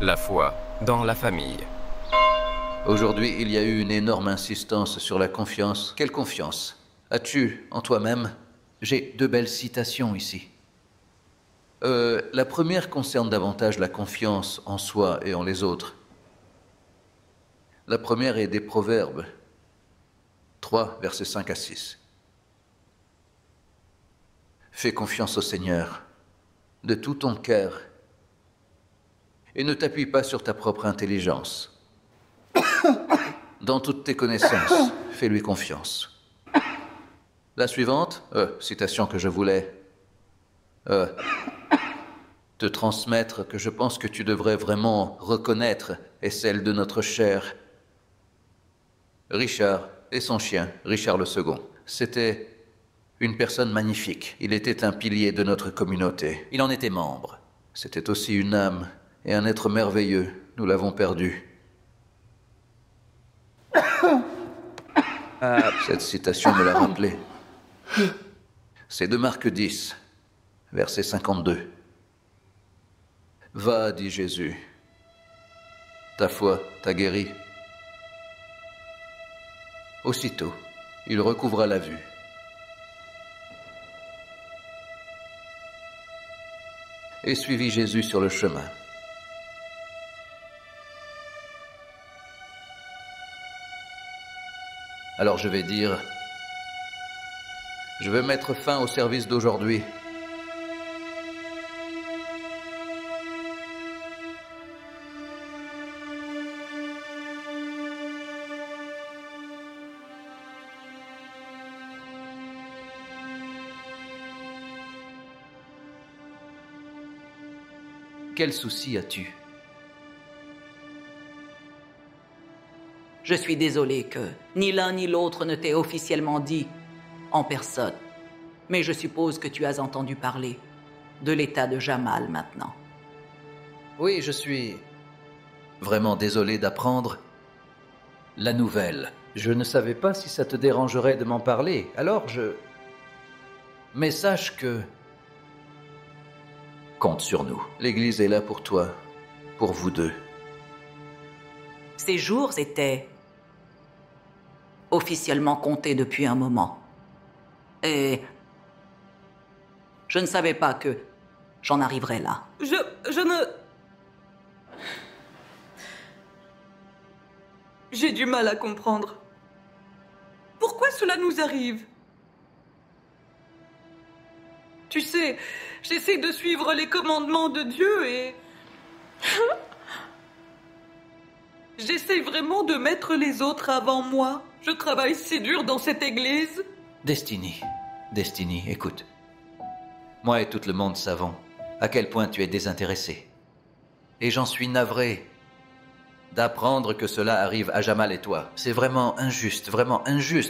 La foi dans la famille. Aujourd'hui, il y a eu une énorme insistance sur la confiance. Quelle confiance as-tu en toi-même? J'ai deux belles citations ici. La première concerne davantage la confiance en soi et en les autres. La première est des Proverbes 3, versets 5 à 6. Fais confiance au Seigneur de tout ton cœur et ne t'appuie pas sur ta propre intelligence. Dans toutes tes connaissances, fais-lui confiance. La suivante, citation que je voulais te transmettre, que je pense que tu devrais vraiment reconnaître, est celle de notre cher Richard et son chien, Richard II. C'était une personne magnifique. Il était un pilier de notre communauté. Il en était membre. C'était aussi une âme et un être merveilleux. Nous l'avons perdu. Cette citation me l'a rappelé. C'est de Marc 10, verset 52. Va, dit Jésus. Ta foi t'a guéri. Aussitôt, il recouvra la vue. Et suivit Jésus sur le chemin. Alors je vais dire, je vais mettre fin au service d'aujourd'hui. Quel souci as-tu? Je suis désolé que ni l'un ni l'autre ne t'ait officiellement dit en personne. Mais je suppose que tu as entendu parler de l'état de Jamal maintenant. Oui, je suis vraiment désolé d'apprendre la nouvelle. Je ne savais pas si ça te dérangerait de m'en parler, alors Mais sache que... Compte sur nous. L'Église est là pour toi, pour vous deux. Ces jours étaient officiellement comptés depuis un moment. Et je ne savais pas que j'en arriverais là. Je ne... J'ai du mal à comprendre. Pourquoi cela nous arrive? Tu sais, j'essaie de suivre les commandements de Dieu et... J'essaie vraiment de mettre les autres avant moi. Je travaille si dur dans cette église. Destiny, écoute. Moi et tout le monde savons à quel point tu es désintéressé. Et j'en suis navré d'apprendre que cela arrive à Jamal et toi. C'est vraiment injuste,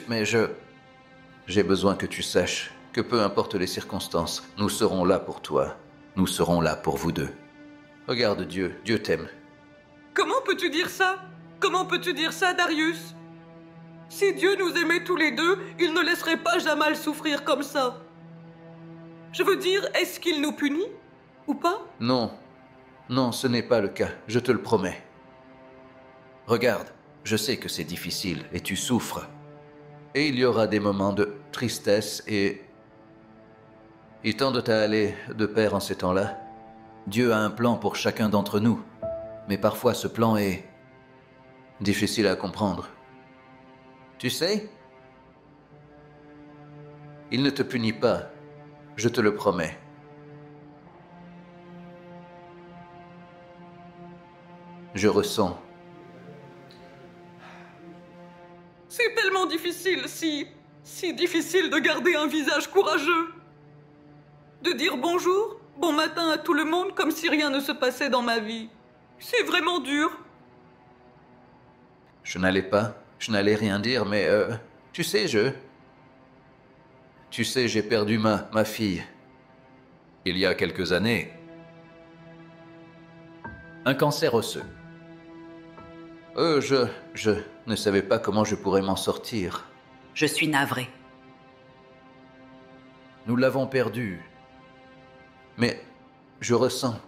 mais j'ai besoin que tu saches que peu importe les circonstances, nous serons là pour toi. Nous serons là pour vous deux. Regarde Dieu, Dieu t'aime. Comment peux-tu dire ça? Comment peux-tu dire ça, Darius? Si Dieu nous aimait tous les deux, il ne laisserait pas Jamal souffrir comme ça. Je veux dire, est-ce qu'il nous punit? Ou pas? Non, ce n'est pas le cas, je te le promets. Regarde, je sais que c'est difficile et tu souffres. Et il y aura des moments de tristesse et... Ils tendent à aller de pair en ces temps-là. Dieu a un plan pour chacun d'entre nous, mais parfois ce plan est difficile à comprendre. Tu sais, il ne te punit pas, je te le promets. Je ressens. C'est tellement difficile, si difficile de garder un visage courageux. De dire bonjour, bon matin à tout le monde comme si rien ne se passait dans ma vie. C'est vraiment dur. Je n'allais rien dire, mais tu sais, j'ai perdu ma fille. Il y a quelques années. Un cancer osseux. Je ne savais pas comment je pourrais m'en sortir. Je suis navré. Nous l'avons perdue. Mais je ressens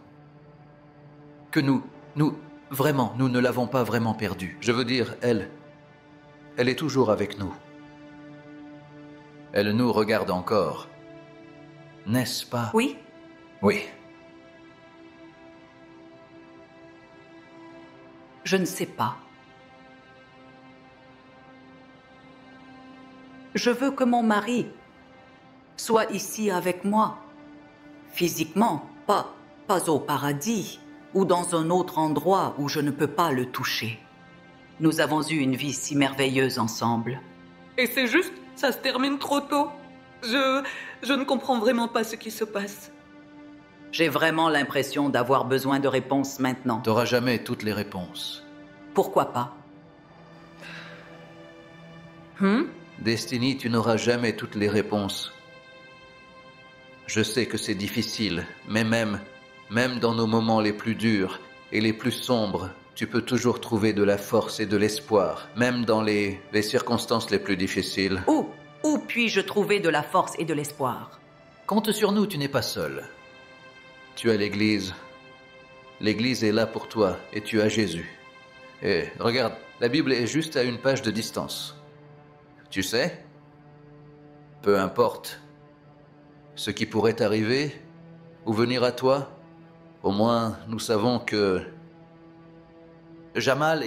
que nous Vraiment, nous ne l'avons pas vraiment perdue. Je veux dire, elle est toujours avec nous. Elle nous regarde encore. N'est-ce pas? Oui? Oui. Je ne sais pas. Je veux que mon mari soit ici avec moi. Physiquement, pas au paradis ou dans un autre endroit où je ne peux pas le toucher. Nous avons eu une vie si merveilleuse ensemble. Et c'est juste, ça se termine trop tôt. Je ne comprends vraiment pas ce qui se passe. J'ai vraiment l'impression d'avoir besoin de réponses maintenant. T'auras jamais toutes les réponses. Pourquoi pas? Destiny, tu n'auras jamais toutes les réponses. Je sais que c'est difficile, mais même dans nos moments les plus durs et les plus sombres, tu peux toujours trouver de la force et de l'espoir, même dans les circonstances les plus difficiles. Où puis-je trouver de la force et de l'espoir? Compte sur nous, tu n'es pas seul. Tu as l'Église. L'Église est là pour toi et tu as Jésus. Et regarde, la Bible est juste à une page de distance. Tu sais, peu importe ce qui pourrait arriver ou venir à toi, au moins nous savons que Jamal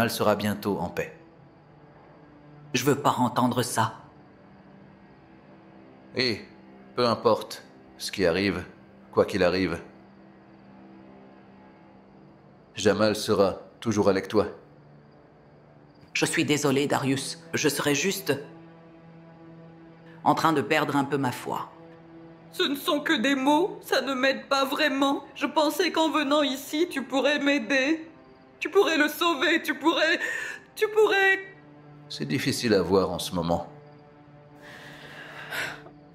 sera bientôt en paix. Je veux pas entendre ça. Et peu importe ce qui arrive, quoi qu'il arrive, Jamal sera toujours avec toi. Je suis désolé, Darius. Je serais juste en train de perdre un peu ma foi. Ce ne sont que des mots, ça ne m'aide pas vraiment. Je pensais qu'en venant ici, tu pourrais m'aider. Tu pourrais le sauver, tu pourrais... C'est difficile à voir en ce moment.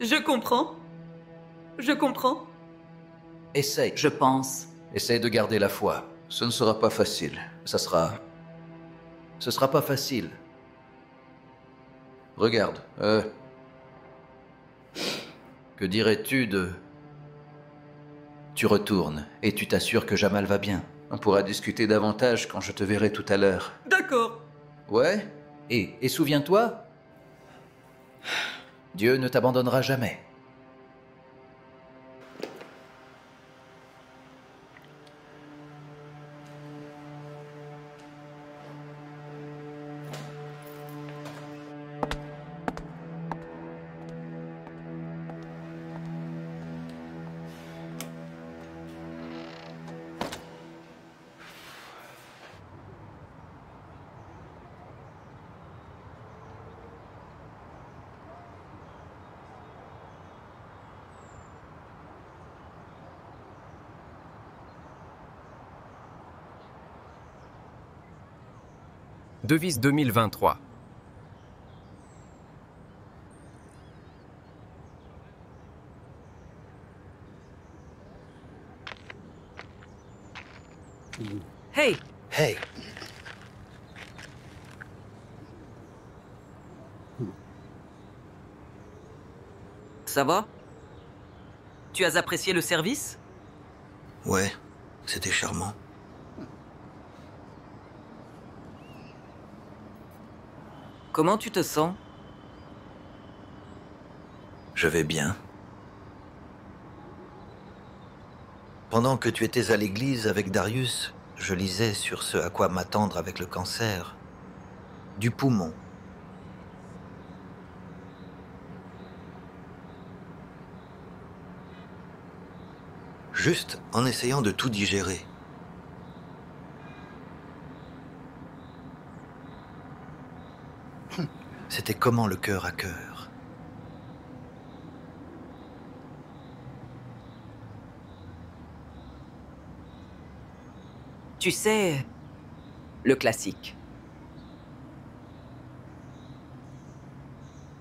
Je comprends. Je comprends. Essaye. Je pense. Essaye de garder la foi. Ce ne sera pas facile. Ce sera pas facile. Regarde, que dirais-tu de... Tu retournes et tu t'assures que Jamal va bien. On pourra discuter davantage quand je te verrai tout à l'heure. D'accord. Ouais? Et souviens-toi, Dieu ne t'abandonnera jamais. Devise 2023. Hey! Hey, Ça va? Tu as apprécié le service? ouais, c'était charmant. Comment tu te sens? Je vais bien. Pendant que tu étais à l'église avec Darius, je lisais sur ce à quoi m'attendre avec le cancer du poumon. Juste en essayant de tout digérer. C'était comment le cœur à cœur. Tu sais, le classique.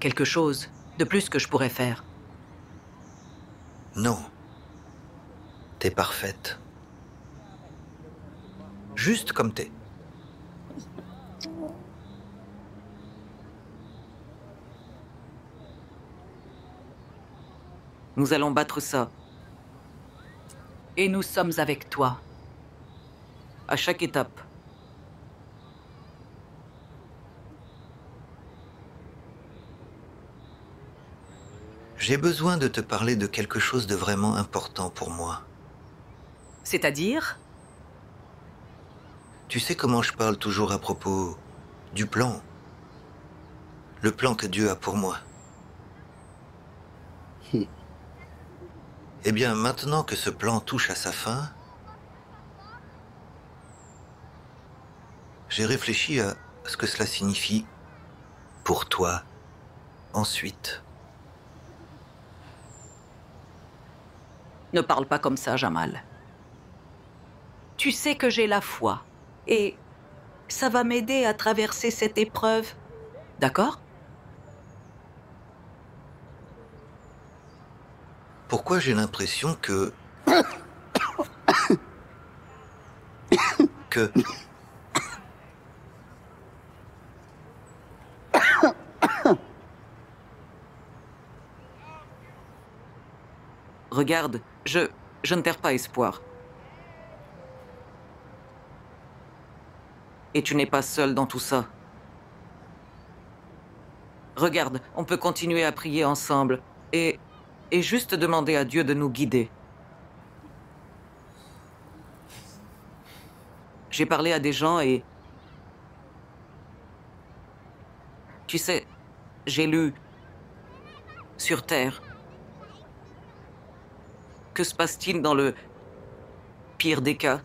Quelque chose de plus que je pourrais faire. Non. T'es parfaite. Juste comme t'es. Nous allons battre ça. Et nous sommes avec toi. À chaque étape. J'ai besoin de te parler de quelque chose de vraiment important pour moi. C'est-à-dire? Tu sais comment je parle toujours à propos du plan. Le plan que Dieu a pour moi. Eh bien, maintenant que ce plan touche à sa fin, j'ai réfléchi à ce que cela signifie pour toi ensuite. Ne parle pas comme ça, Jamal. Tu sais que j'ai la foi. Et ça va m'aider à traverser cette épreuve. D'accord? Pourquoi j'ai l'impression que... que... Regarde, je ne perds pas espoir. Et tu n'es pas seul dans tout ça. Regarde, on peut continuer à prier ensemble et juste demander à Dieu de nous guider. J'ai parlé à des gens et... Tu sais, j'ai lu sur Terre. Que se passe-t-il dans le pire des cas?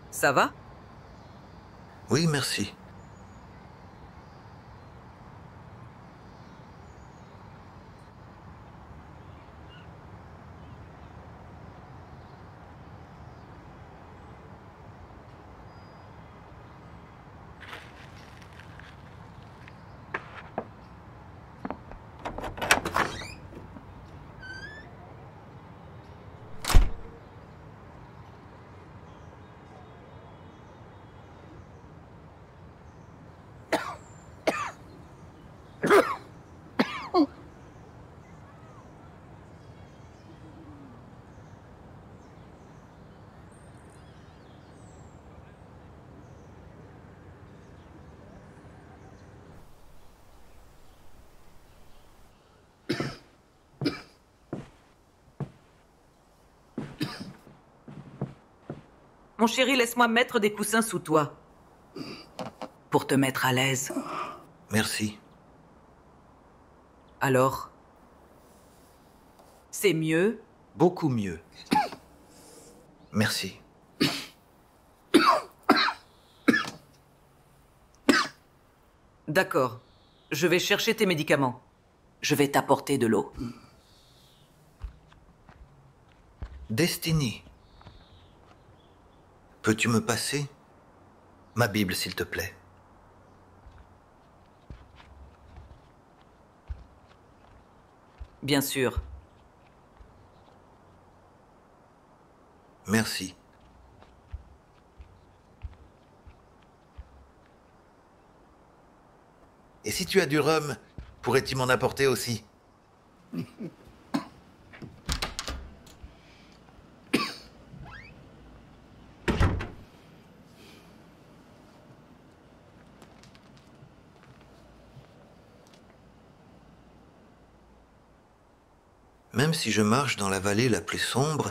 Ça va? Oui, merci. Mon chéri, laisse-moi mettre des coussins sous toi. Pour te mettre à l'aise. Merci. Alors? C'est mieux? Beaucoup mieux. Merci. D'accord. Je vais chercher tes médicaments. Je vais t'apporter de l'eau. Destiny. Peux-tu me passer ma Bible, s'il te plaît? Bien sûr. Merci. Et si tu as du rhum, pourrais-tu m'en apporter aussi? Même si je marche dans la vallée la plus sombre,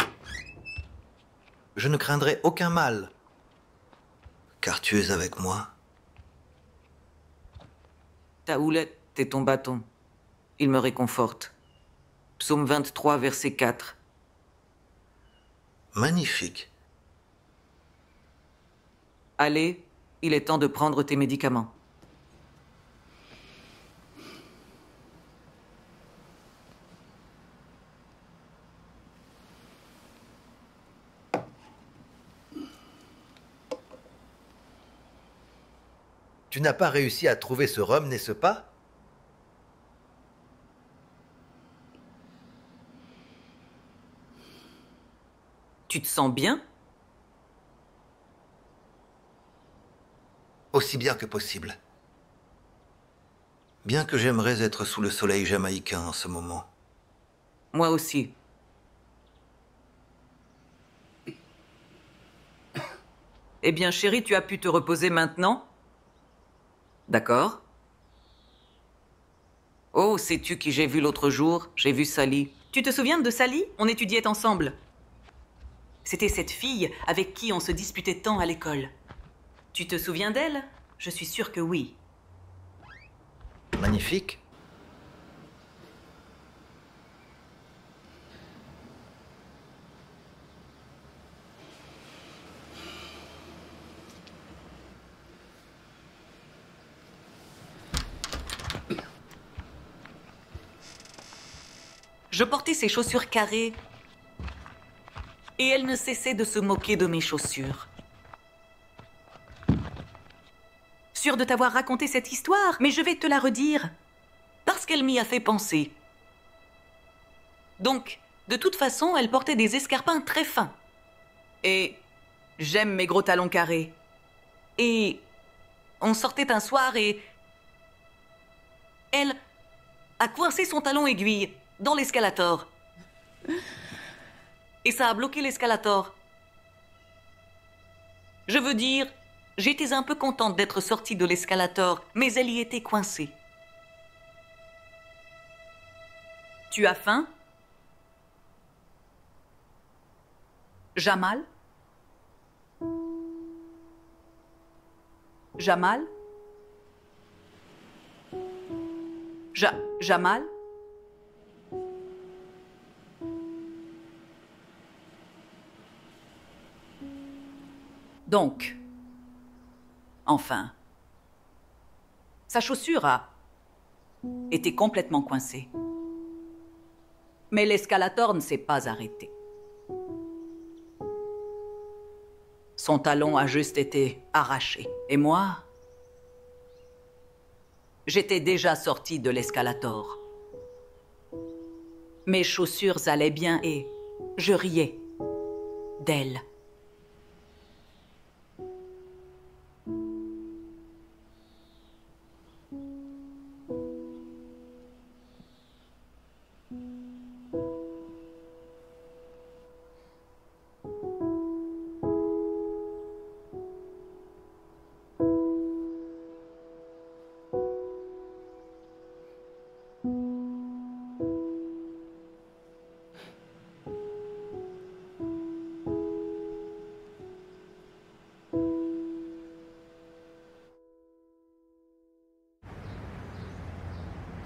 je ne craindrai aucun mal, car tu es avec moi. Ta houlette et ton bâton. Il me réconforte. Psaume 23, verset 4. Magnifique. Allez, il est temps de prendre tes médicaments. Tu n'as pas réussi à trouver ce rhum, n'est-ce pas? Tu te sens bien? Aussi bien que possible. Bien que j'aimerais être sous le soleil jamaïcain en ce moment. Moi aussi. Eh bien, chérie, tu as pu te reposer maintenant? D'accord. Oh, sais-tu qui j'ai vu l'autre jour? J'ai vu Sally. Tu te souviens de Sally? On étudiait ensemble. C'était cette fille avec qui on se disputait tant à l'école. Tu te souviens d'elle? Je suis sûre que oui. Magnifique. Je portais ses chaussures carrées et elle ne cessait de se moquer de mes chaussures. Sûre de t'avoir raconté cette histoire, mais je vais te la redire, parce qu'elle m'y a fait penser. Donc, de toute façon, elle portait des escarpins très fins. Et j'aime mes gros talons carrés. Et on sortait un soir et elle a coincé son talon aiguille dans l'escalator. Et ça a bloqué l'escalator. Je veux dire, j'étais un peu contente d'être sortie de l'escalator, mais elle y était coincée. Tu as faim? Jamal? Jamal? Jamal? Donc, enfin, sa chaussure a été complètement coincée. Mais l'escalator ne s'est pas arrêté. Son talon a juste été arraché. Et moi, j'étais déjà sortie de l'escalator. Mes chaussures allaient bien et je riais d'elle.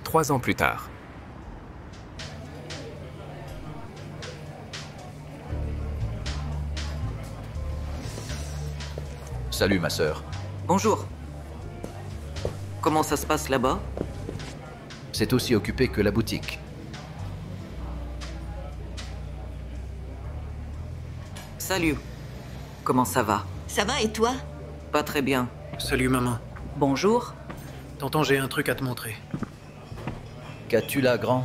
Trois ans plus tard. Salut, ma sœur. Bonjour. Comment ça se passe là-bas? C'est aussi occupé que la boutique. Salut. Comment ça va? Ça va et toi? Pas très bien. Salut maman. Bonjour. Tonton, j'ai un truc à te montrer. Qu'as-tu là, grand?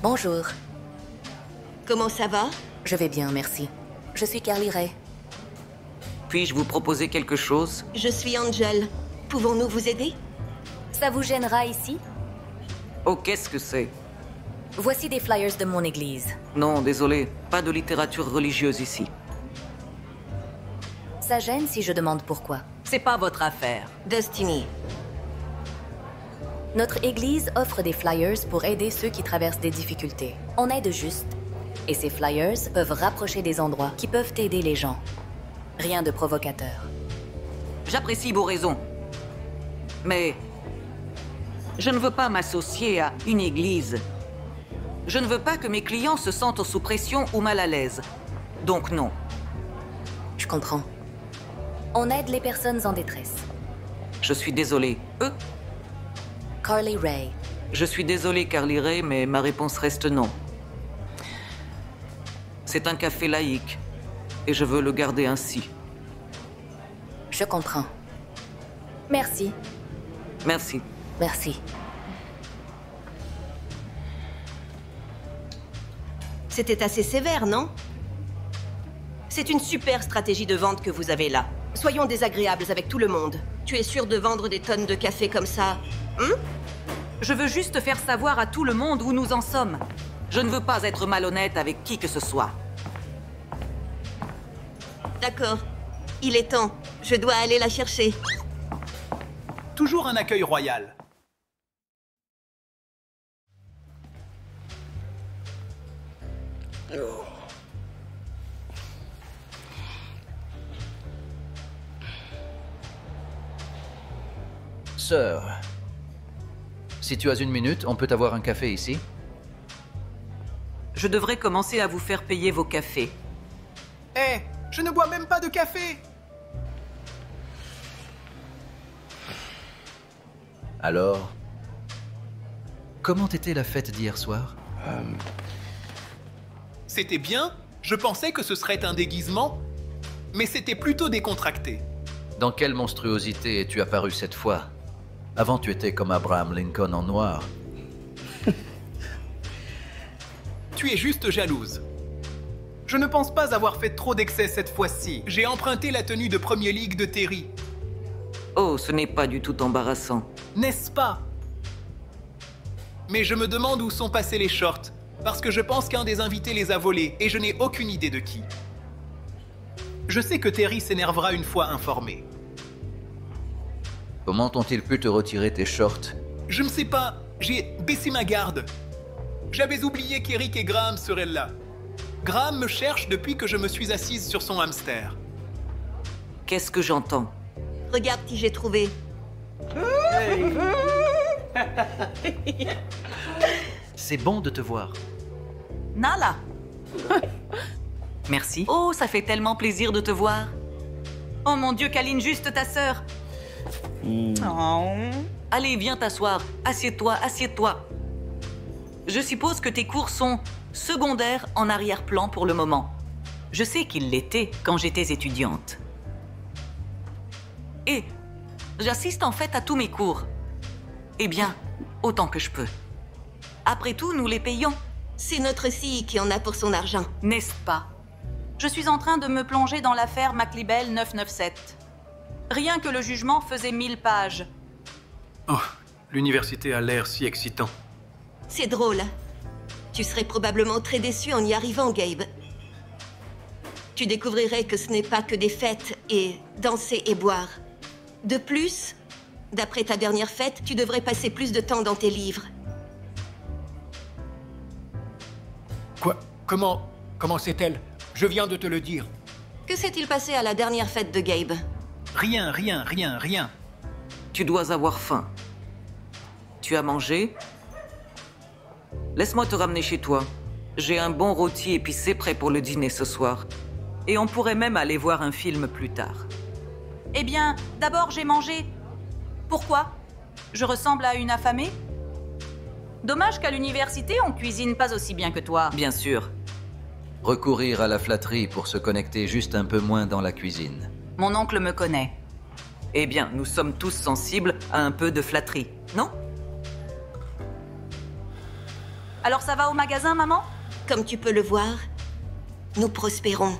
Bonjour. Comment ça va? Je vais bien, merci. Je suis Carly Ray. Puis-je vous proposer quelque chose? Je suis Angel. Pouvons-nous vous aider? Ça vous gênera ici? Oh, qu'est-ce que c'est? Voici des flyers de mon église. Non, désolé. Pas de littérature religieuse ici. Ça gêne si je demande pourquoi. C'est pas votre affaire. Destiny. Notre église offre des flyers pour aider ceux qui traversent des difficultés. On aide juste. Et ces flyers peuvent rapprocher des endroits qui peuvent aider les gens. Rien de provocateur. J'apprécie vos raisons. Mais je ne veux pas m'associer à une église. Je ne veux pas que mes clients se sentent sous pression ou mal à l'aise. Donc non. Je comprends. On aide les personnes en détresse. Je suis désolé. Carly Ray. Je suis désolé, Carly Ray, mais ma réponse reste non. C'est un café laïque. Et je veux le garder ainsi. Je comprends. Merci. Merci. Merci. C'était assez sévère, non? C'est une super stratégie de vente que vous avez là. Soyons désagréables avec tout le monde. Tu es sûr de vendre des tonnes de café comme ça? Je veux juste faire savoir à tout le monde où nous en sommes. Je ne veux pas être malhonnête avec qui que ce soit. D'accord. Il est temps. Je dois aller la chercher. Toujours un accueil royal. Sœur, si tu as une minute, on peut avoir un café ici? Je devrais commencer à vous faire payer vos cafés. Hé, je ne bois même pas de café! Alors, comment était la fête d'hier soir? C'était bien, je pensais que ce serait un déguisement, mais c'était plutôt décontracté. Dans quelle monstruosité es-tu apparu cette fois? Avant, tu étais comme Abraham Lincoln en noir. Tu es juste jalouse. Je ne pense pas avoir fait trop d'excès cette fois-ci. J'ai emprunté la tenue de Premier League de Terry. Oh, ce n'est pas du tout embarrassant. N'est-ce pas? Mais je me demande où sont passés les shorts, parce que je pense qu'un des invités les a volés, et je n'ai aucune idée de qui. Je sais que Terry s'énervera une fois informé. Comment ont-ils pu te retirer tes shorts? Je ne sais pas, j'ai baissé ma garde. J'avais oublié qu'Eric et Graham seraient là. Graham me cherche depuis que je me suis assise sur son hamster. Qu'est-ce que j'entends? Regarde qui j'ai trouvé. C'est bon de te voir. Nala. Merci. Oh, ça fait tellement plaisir de te voir. Oh mon Dieu, câline juste ta sœur. Allez, viens t'asseoir. Assieds-toi, assieds-toi. Je suppose que tes cours sont secondaires en arrière-plan pour le moment. Je sais qu'ils l'étaient quand j'étais étudiante. Et j'assiste en fait à tous mes cours. Eh bien, autant que je peux. Après tout, nous les payons. C'est notre fille qui en a pour son argent. N'est-ce pas? Je suis en train de me plonger dans l'affaire McLibel 997. Rien que le jugement faisait 1000 pages. Oh, l'université a l'air si excitant. C'est drôle. Tu serais probablement très déçu en y arrivant, Gabe. Tu découvrirais que ce n'est pas que des fêtes et danser et boire. De plus, d'après ta dernière fête, tu devrais passer plus de temps dans tes livres. Quoi? Comment c'est-elle? Je viens de te le dire. Que s'est-il passé à la dernière fête de Gabe? Rien. Tu dois avoir faim. Tu as mangé? Laisse-moi te ramener chez toi. J'ai un bon rôti épicé prêt pour le dîner ce soir. Et on pourrait même aller voir un film plus tard. Eh bien, d'abord j'ai mangé. Pourquoi? Je ressemble à une affamée? Dommage qu'à l'université, on cuisine pas aussi bien que toi. Bien sûr. Recourir à la flatterie pour se connecter juste un peu moins dans la cuisine. Mon oncle me connaît. Eh bien, nous sommes tous sensibles à un peu de flatterie, non? Alors ça va au magasin, maman? Comme tu peux le voir, nous prospérons.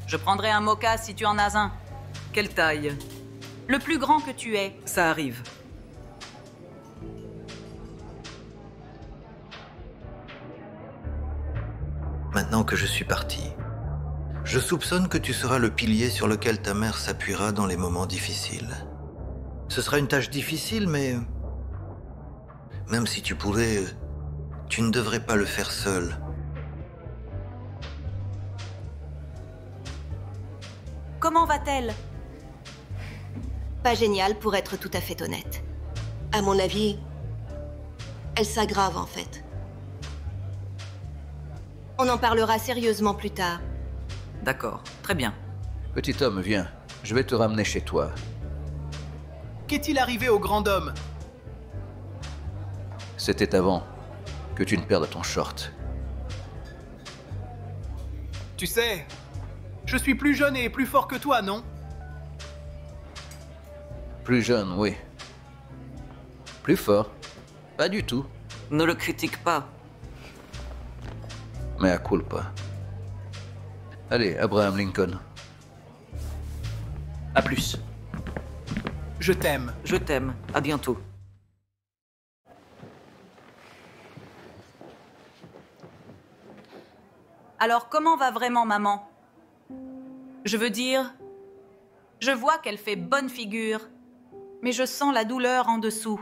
Je prendrai un mocha si tu en as un. Quelle taille? Le plus grand que tu aies. Ça arrive. Maintenant que je suis parti, je soupçonne que tu seras le pilier sur lequel ta mère s'appuiera dans les moments difficiles. Ce sera une tâche difficile, mais même si tu pourrais, tu ne devrais pas le faire seul. Comment va-t-elle? Pas génial pour être tout à fait honnête. À mon avis, elle s'aggrave en fait. On en parlera sérieusement plus tard. D'accord, très bien. Petit homme, viens. Je vais te ramener chez toi. Qu'est-il arrivé au grand homme? C'était avant que tu ne perdes ton short. Tu sais, je suis plus jeune et plus fort que toi, non? Plus jeune, oui. Plus fort? Pas du tout. Ne le critique pas. Mais à culpa. Allez, Abraham Lincoln. À plus. Je t'aime. Je t'aime. À bientôt. Alors comment va vraiment maman? Je veux dire, je vois qu'elle fait bonne figure, mais je sens la douleur en dessous.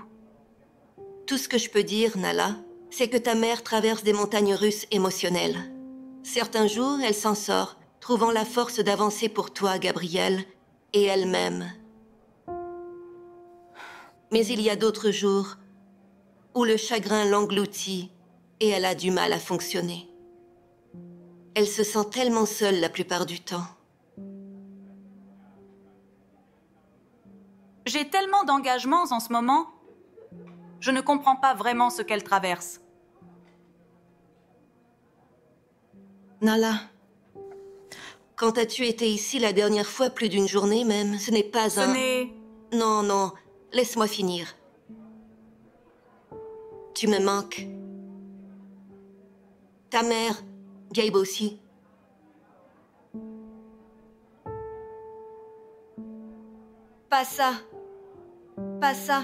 Tout ce que je peux dire, Nala, c'est que ta mère traverse des montagnes russes émotionnelles. Certains jours, elle s'en sort, trouvant la force d'avancer pour toi, Gabriel, et elle-même. Mais il y a d'autres jours où le chagrin l'engloutit et elle a du mal à fonctionner. Elle se sent tellement seule la plupart du temps. J'ai tellement d'engagements en ce moment. Je ne comprends pas vraiment ce qu'elle traverse. Nala, quand as-tu été ici la dernière fois, plus d'une journée même? Ce n'est pas Ce n'est... Non, non, laisse-moi finir. Tu me manques. Ta mère, Gabe aussi. Pas ça. Pas ça.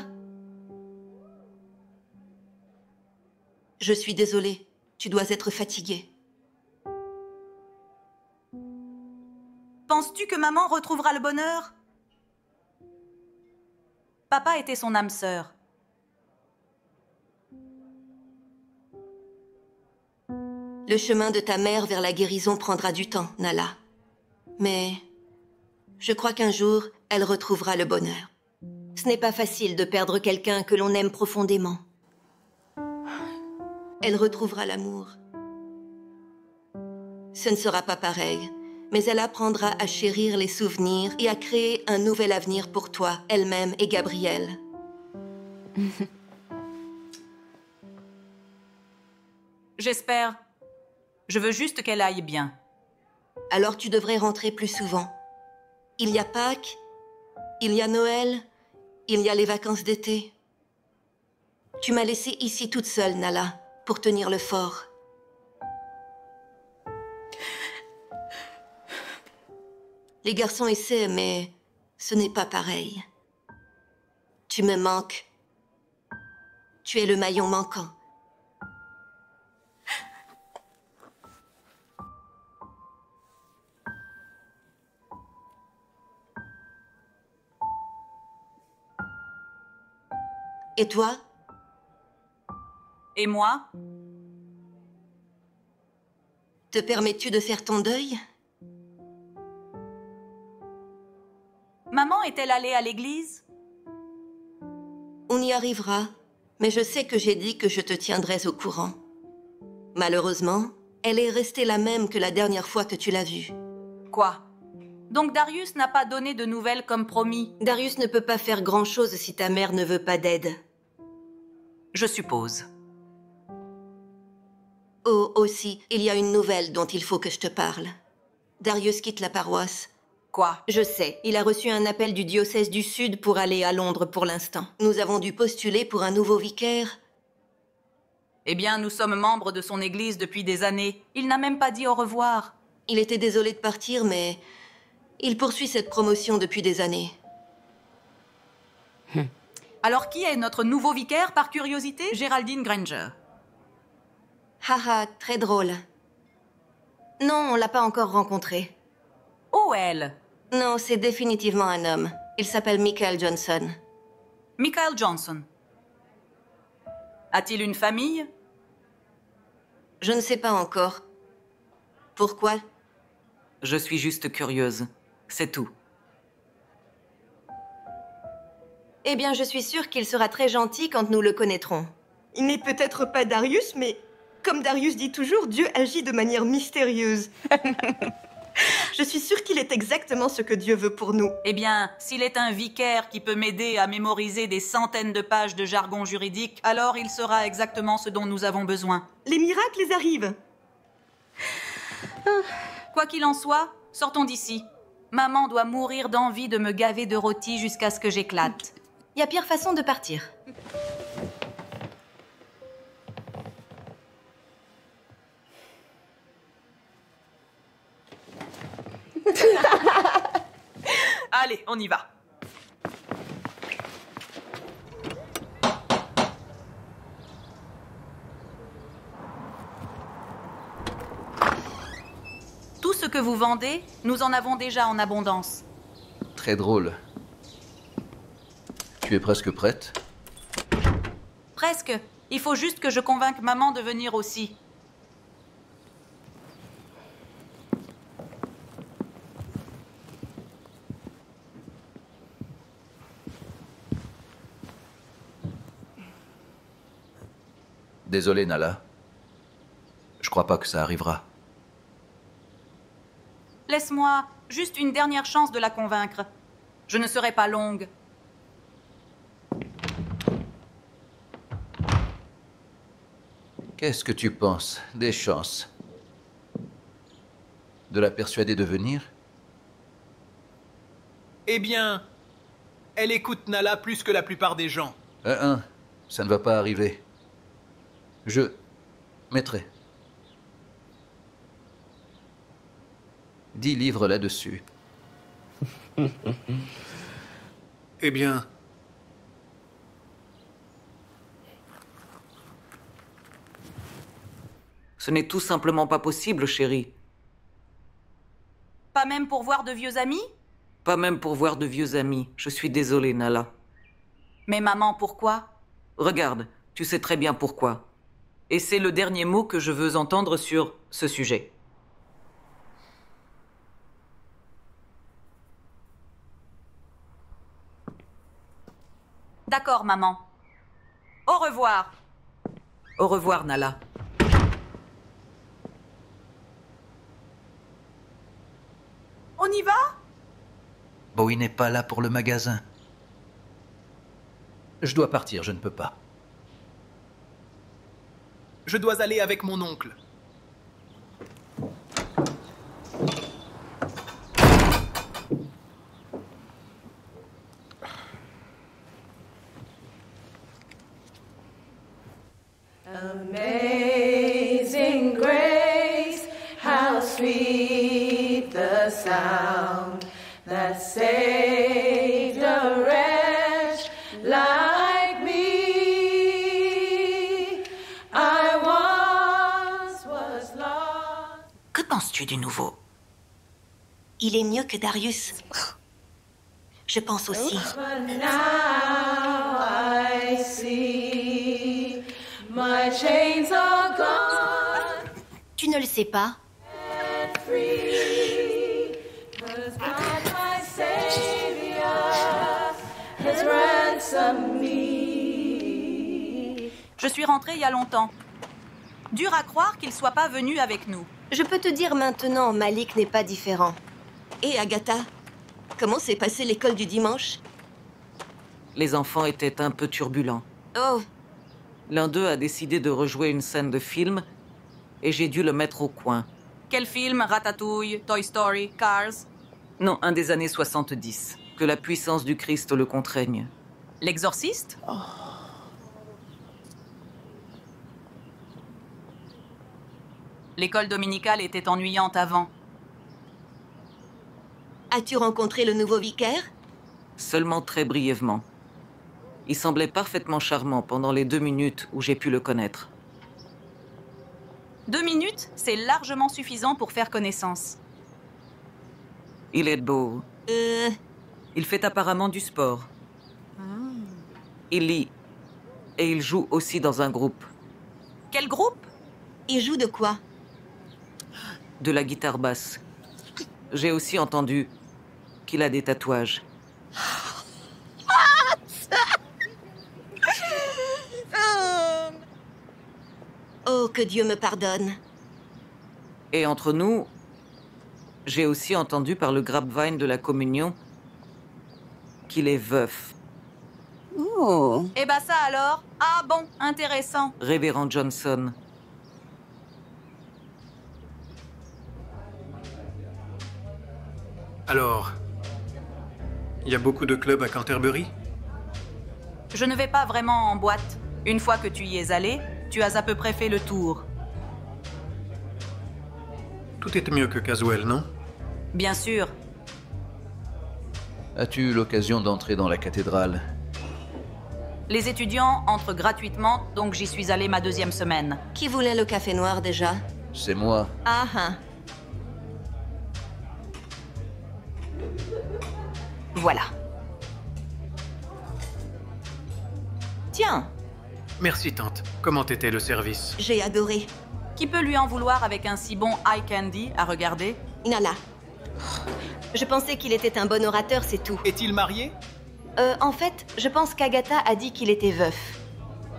Je suis désolée. Tu dois être fatiguée. Penses-tu que maman retrouvera le bonheur? Papa était son âme sœur. Le chemin de ta mère vers la guérison prendra du temps, Nala. Mais je crois qu'un jour, elle retrouvera le bonheur. Ce n'est pas facile de perdre quelqu'un que l'on aime profondément. Elle retrouvera l'amour. Ce ne sera pas pareil, mais elle apprendra à chérir les souvenirs et à créer un nouvel avenir pour toi, elle-même et Gabriel. J'espère. Je veux juste qu'elle aille bien. Alors tu devrais rentrer plus souvent. Il y a Pâques, il y a Noël, il y a les vacances d'été. Tu m'as laissée ici toute seule, Nala, pour tenir le fort. Les garçons essaient, mais ce n'est pas pareil. Tu me manques. Tu es le maillon manquant. Et toi? Et moi? Te permets-tu de faire ton deuil? Maman est-elle allée à l'église? On y arrivera, mais je sais que j'ai dit que je te tiendrais au courant. Malheureusement, elle est restée la même que la dernière fois que tu l'as vue. Quoi? Donc Darius n'a pas donné de nouvelles comme promis? Darius ne peut pas faire grand-chose si ta mère ne veut pas d'aide. Je suppose. Oh, aussi, il y a une nouvelle dont il faut que je te parle. Darius quitte la paroisse. Quoi? Je sais, il a reçu un appel du diocèse du Sud pour aller à Londres pour l'instant. Nous avons dû postuler pour un nouveau vicaire. Eh bien, nous sommes membres de son église depuis des années. Il n'a même pas dit au revoir. Il était désolé de partir, mais il poursuit cette promotion depuis des années. Alors qui est notre nouveau vicaire, par curiosité? Géraldine Granger. Haha, très drôle. Non, on l'a pas encore rencontré. Oh, elle? Non, c'est définitivement un homme. Il s'appelle Michael Johnson. Michael Johnson. A-t-il une famille? Je ne sais pas encore. Pourquoi? Je suis juste curieuse. C'est tout. Eh bien, je suis sûre qu'il sera très gentil quand nous le connaîtrons. Il n'est peut-être pas Darius, mais comme Darius dit toujours, Dieu agit de manière mystérieuse. Je suis sûre qu'il est exactement ce que Dieu veut pour nous. Eh bien, s'il est un vicaire qui peut m'aider à mémoriser des centaines de pages de jargon juridique, alors il sera exactement ce dont nous avons besoin. Les miracles arrivent. Quoi qu'il en soit, sortons d'ici. Maman doit mourir d'envie de me gaver de rôti jusqu'à ce que j'éclate. Y a pire façon de partir. Allez, on y va. Tout ce que vous vendez, nous en avons déjà en abondance. Très drôle. Tu es presque prête? Presque. Il faut juste que je convainque maman de venir aussi. Désolé, Nala. Je crois pas que ça arrivera. Laisse-moi juste une dernière chance de la convaincre. Je ne serai pas longue. Qu'est-ce que tu penses des chances? De la persuader de venir? Eh bien, elle écoute Nala plus que la plupart des gens. Ça ne va pas arriver. Je mettrai 10 livres là-dessus. Eh bien... Ce n'est tout simplement pas possible, chérie. Pas même pour voir de vieux amis? Pas même pour voir de vieux amis. Je suis désolée, Nala. Mais maman, pourquoi? Regarde, tu sais très bien pourquoi. Et c'est le dernier mot que je veux entendre sur ce sujet. D'accord, maman. Au revoir. Au revoir, Nala. On y va? Bowie n'est pas là pour le magasin. Je dois partir, je ne peux pas. Je dois aller avec mon oncle. Amazing grace, how sweet the sound that saved a wretch like me. I once was lost. Que penses-tu du nouveau? Il est mieux que Darius. Je pense aussi. But now I see my chains are gone. Tu ne le sais pas? Free, 'cause God, my Savior, has ransomed me. Je suis rentrée il y a longtemps. Dur à croire qu'il soit pas venu avec nous. Je peux te dire maintenant, Malik n'est pas différent. Et Agatha, comment s'est passée l'école du dimanche? Les enfants étaient un peu turbulents. Oh, L'un d'eux a décidé de rejouer une scène de film et j'ai dû le mettre au coin. Quel film? Ratatouille, Toy Story, Cars? Non, un des années 70. Que la puissance du Christ le contraigne. L'exorciste? L'école dominicale était ennuyante avant. as-tu rencontré le nouveau vicaire? Seulement très brièvement. Il semblait parfaitement charmant pendant les 2 minutes où j'ai pu le connaître. 2 minutes, c'est largement suffisant pour faire connaissance. Il est beau. Il fait apparemment du sport. Il lit. Et il joue aussi dans un groupe. Quel groupe? Il joue de quoi? De la guitare basse. J'ai aussi entendu qu'il a des tatouages. Oh, que Dieu me pardonne. Et entre nous, j'ai aussi entendu par le grapevine de la communion qu'il est veuf. Oh. Eh ben ça alors? Ah bon, intéressant. Révérend Johnson. Alors, il y a beaucoup de clubs à Canterbury? Je ne vais pas vraiment en boîte. Une fois que tu y es allé, tu as à peu près fait le tour. Tout est mieux que Caswell, non? Bien sûr. As-tu eu l'occasion d'entrer dans la cathédrale? Les étudiants entrent gratuitement, donc j'y suis allée ma 2e semaine. Qui voulait le café noir déjà? C'est moi. Ah ah. Voilà. Tiens, Merci, tante. Comment était le service? J'ai adoré. qui peut lui en vouloir avec un si bon eye candy à regarder? Nala. Je pensais qu'il était un bon orateur, c'est tout. Est-il marié? En fait, je pense qu'Agatha a dit qu'il était veuf.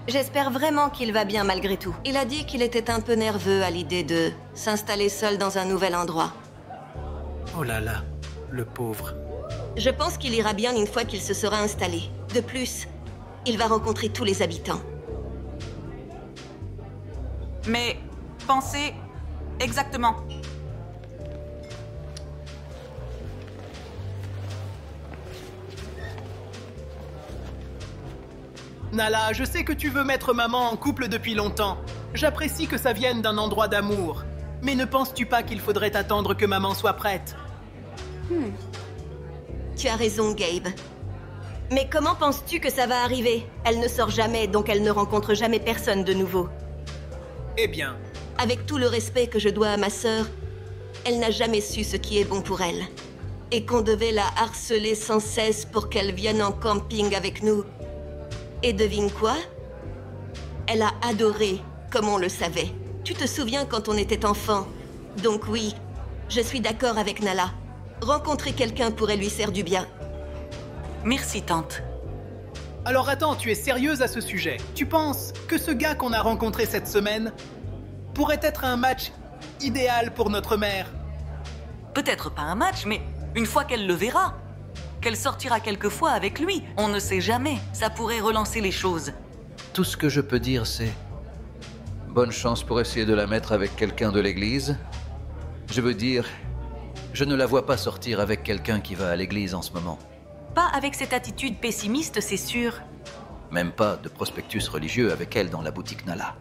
J'espère vraiment qu'il va bien malgré tout. Il a dit qu'il était un peu nerveux à l'idée de s'installer seul dans un nouvel endroit. Oh là là, le pauvre. Je pense qu'il ira bien une fois qu'il se sera installé. De plus, il va rencontrer tous les habitants. Mais pensez exactement. Nala, je sais que tu veux mettre maman en couple depuis longtemps. J'apprécie que ça vienne d'un endroit d'amour. Mais ne penses-tu pas qu'il faudrait attendre que maman soit prête? Tu as raison, Gabe. Mais comment penses-tu que ça va arriver? Elle ne sort jamais, donc elle ne rencontre jamais personne de nouveau. Eh bien, Avec tout le respect que je dois à ma sœur, elle n'a jamais su ce qui est bon pour elle. Et qu'on devait la harceler sans cesse pour qu'elle vienne en camping avec nous. Et devine quoi? Elle a adoré, comme on le savait. Tu te souviens quand on était enfant? Donc oui, je suis d'accord avec Nala. Rencontrer quelqu'un pourrait lui faire du bien. Merci, tante. alors attends, tu es sérieuse à ce sujet? Tu penses que ce gars qu'on a rencontré cette semaine pourrait être un match idéal pour notre mère? Peut-être pas un match, mais une fois qu'elle le verra, qu'elle sortira quelquefois avec lui, on ne sait jamais. Ça pourrait relancer les choses. Tout ce que je peux dire, c'est... bonne chance pour essayer de la mettre avec quelqu'un de l'église. Je veux dire, je ne la vois pas sortir avec quelqu'un qui va à l'église en ce moment. Pas avec cette attitude pessimiste, c'est sûr. Même pas de prospectus religieux avec elle dans la boutique Nala.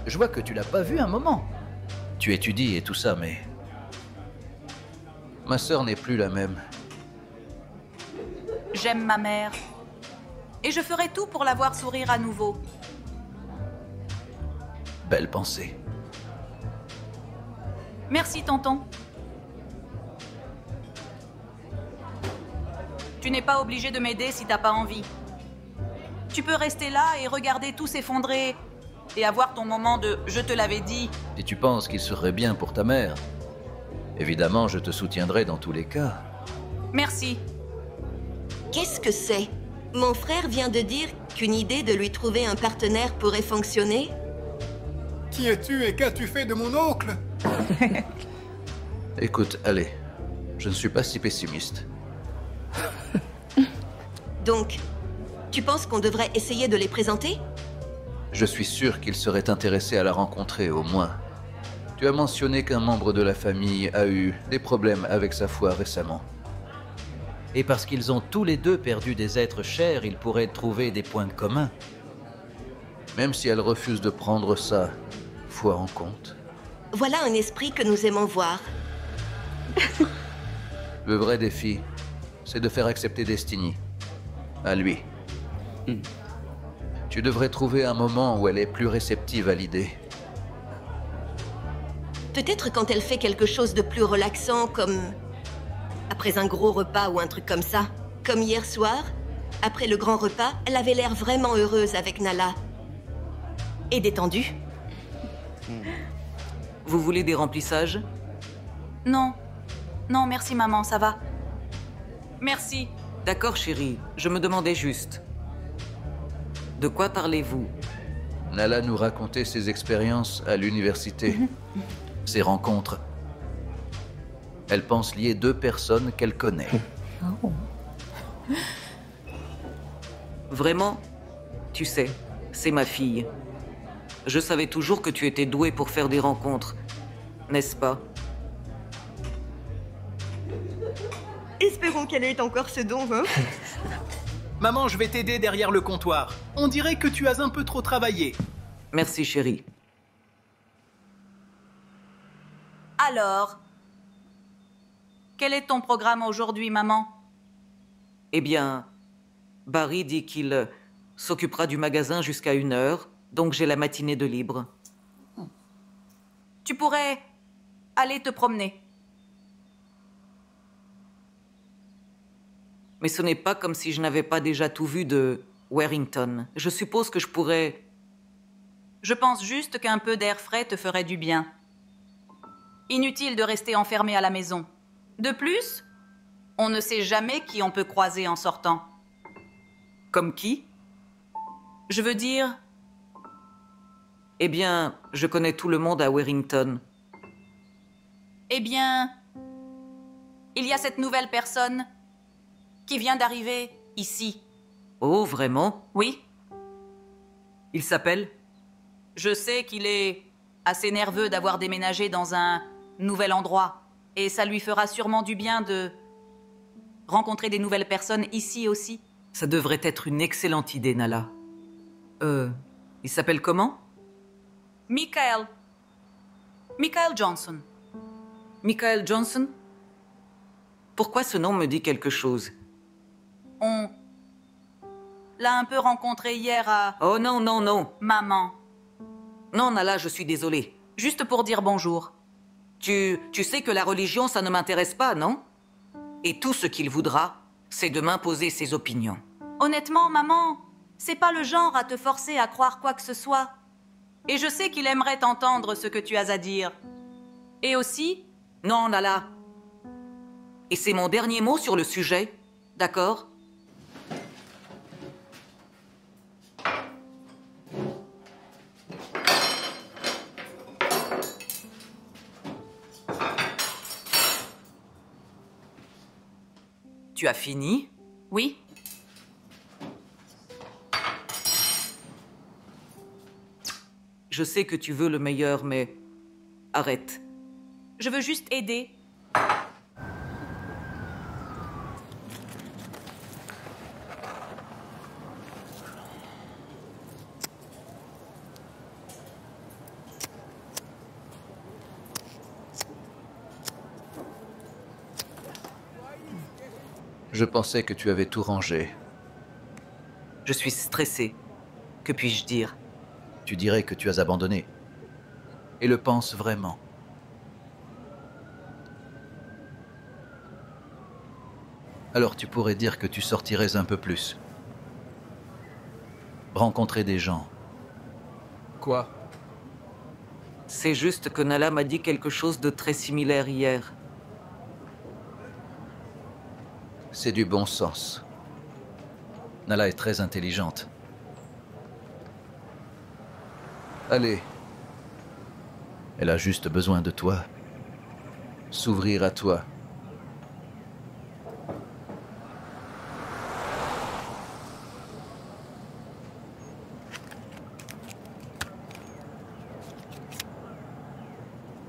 Je vois que tu l'as pas vue un moment. Tu étudies et tout ça, mais... ma sœur n'est plus la même. J'aime ma mère. Et je ferai tout pour la voir sourire à nouveau. Belle pensée. Merci, tonton. Tu n'es pas obligé de m'aider si t'as pas envie. Tu peux rester là et regarder tout s'effondrer et avoir ton moment de « je te l'avais dit ». Si tu penses qu'il serait bien pour ta mère, évidemment, je te soutiendrai dans tous les cas. Merci. Qu'est-ce que c'est? Mon frère vient de dire qu'une idée de lui trouver un partenaire pourrait fonctionner? Qui es-tu et qu'as-tu fait de mon oncle? Écoute, allez, je ne suis pas si pessimiste. Donc, tu penses qu'on devrait essayer de les présenter? Je suis sûr qu'il serait intéressé à la rencontrer, au moins. Tu as mentionné qu'un membre de la famille a eu des problèmes avec sa foi récemment. Et parce qu'ils ont tous les deux perdu des êtres chers, ils pourraient trouver des points communs. Même si elle refuse de prendre sa foi en compte. Voilà un esprit que nous aimons voir. Le vrai défi, c'est de faire accepter Destiny. À lui. Tu devrais trouver un moment où elle est plus réceptive à l'idée. Peut-être quand elle fait quelque chose de plus relaxant, comme... après un gros repas ou un truc comme ça. Comme hier soir, après le grand repas, elle avait l'air vraiment heureuse avec Nala. Et détendue. Vous voulez des remplissages? Non. Non, merci maman, ça va. Merci. D'accord, chérie, je me demandais juste. De quoi parlez-vous? Nala nous racontait ses expériences à l'université. Ses rencontres. Elle pense lier deux personnes qu'elle connaît. Vraiment? Tu sais, c'est ma fille. Je savais toujours que tu étais doué pour faire des rencontres, n'est-ce pas? Espérons qu'elle ait encore ce don, hein. Maman, je vais t'aider derrière le comptoir. On dirait que tu as un peu trop travaillé. Merci, chérie. Alors, quel est ton programme aujourd'hui, maman? Eh bien, Barry dit qu'il s'occupera du magasin jusqu'à 1h, donc j'ai la matinée de libre. Tu pourrais aller te promener. Mais ce n'est pas comme si je n'avais pas déjà tout vu de Warrington. Je suppose que je pourrais... Je pense juste qu'un peu d'air frais te ferait du bien. Inutile de rester enfermé à la maison. De plus, on ne sait jamais qui on peut croiser en sortant. Comme qui? Je veux dire... Eh bien, je connais tout le monde à Warrington. Eh bien... Il y a cette nouvelle personne qui vient d'arriver ici. Oh, vraiment? Oui. Il s'appelle? Je sais qu'il est assez nerveux d'avoir déménagé dans un nouvel endroit. Et ça lui fera sûrement du bien de rencontrer des nouvelles personnes ici aussi. Ça devrait être une excellente idée, Nala. Il s'appelle comment? Michael Johnson. Michael Johnson? Pourquoi ce nom me dit quelque chose? On l'a un peu rencontré hier à... Oh non, non, non. Maman. Non, Nala, je suis désolée. Juste pour dire bonjour. Tu sais que la religion, ça ne m'intéresse pas, non? Et tout ce qu'il voudra, c'est de m'imposer ses opinions. Honnêtement, maman, c'est pas le genre à te forcer à croire quoi que ce soit. Et je sais qu'il aimerait entendre ce que tu as à dire. Et aussi... Non, Nala. Et c'est mon dernier mot sur le sujet, d'accord? Tu as fini? Oui. Je sais que tu veux le meilleur, mais arrête. Je veux juste aider. Je pensais que tu avais tout rangé. Je suis stressé. Que puis-je dire? Tu dirais que tu as abandonné. Et le penses vraiment. Alors tu pourrais dire que tu sortirais un peu plus. Rencontrer des gens. Quoi? C'est juste que Nala m'a dit quelque chose de très similaire hier. C'est du bon sens. Nala est très intelligente. Allez. Elle a juste besoin de toi. S'ouvrir à toi.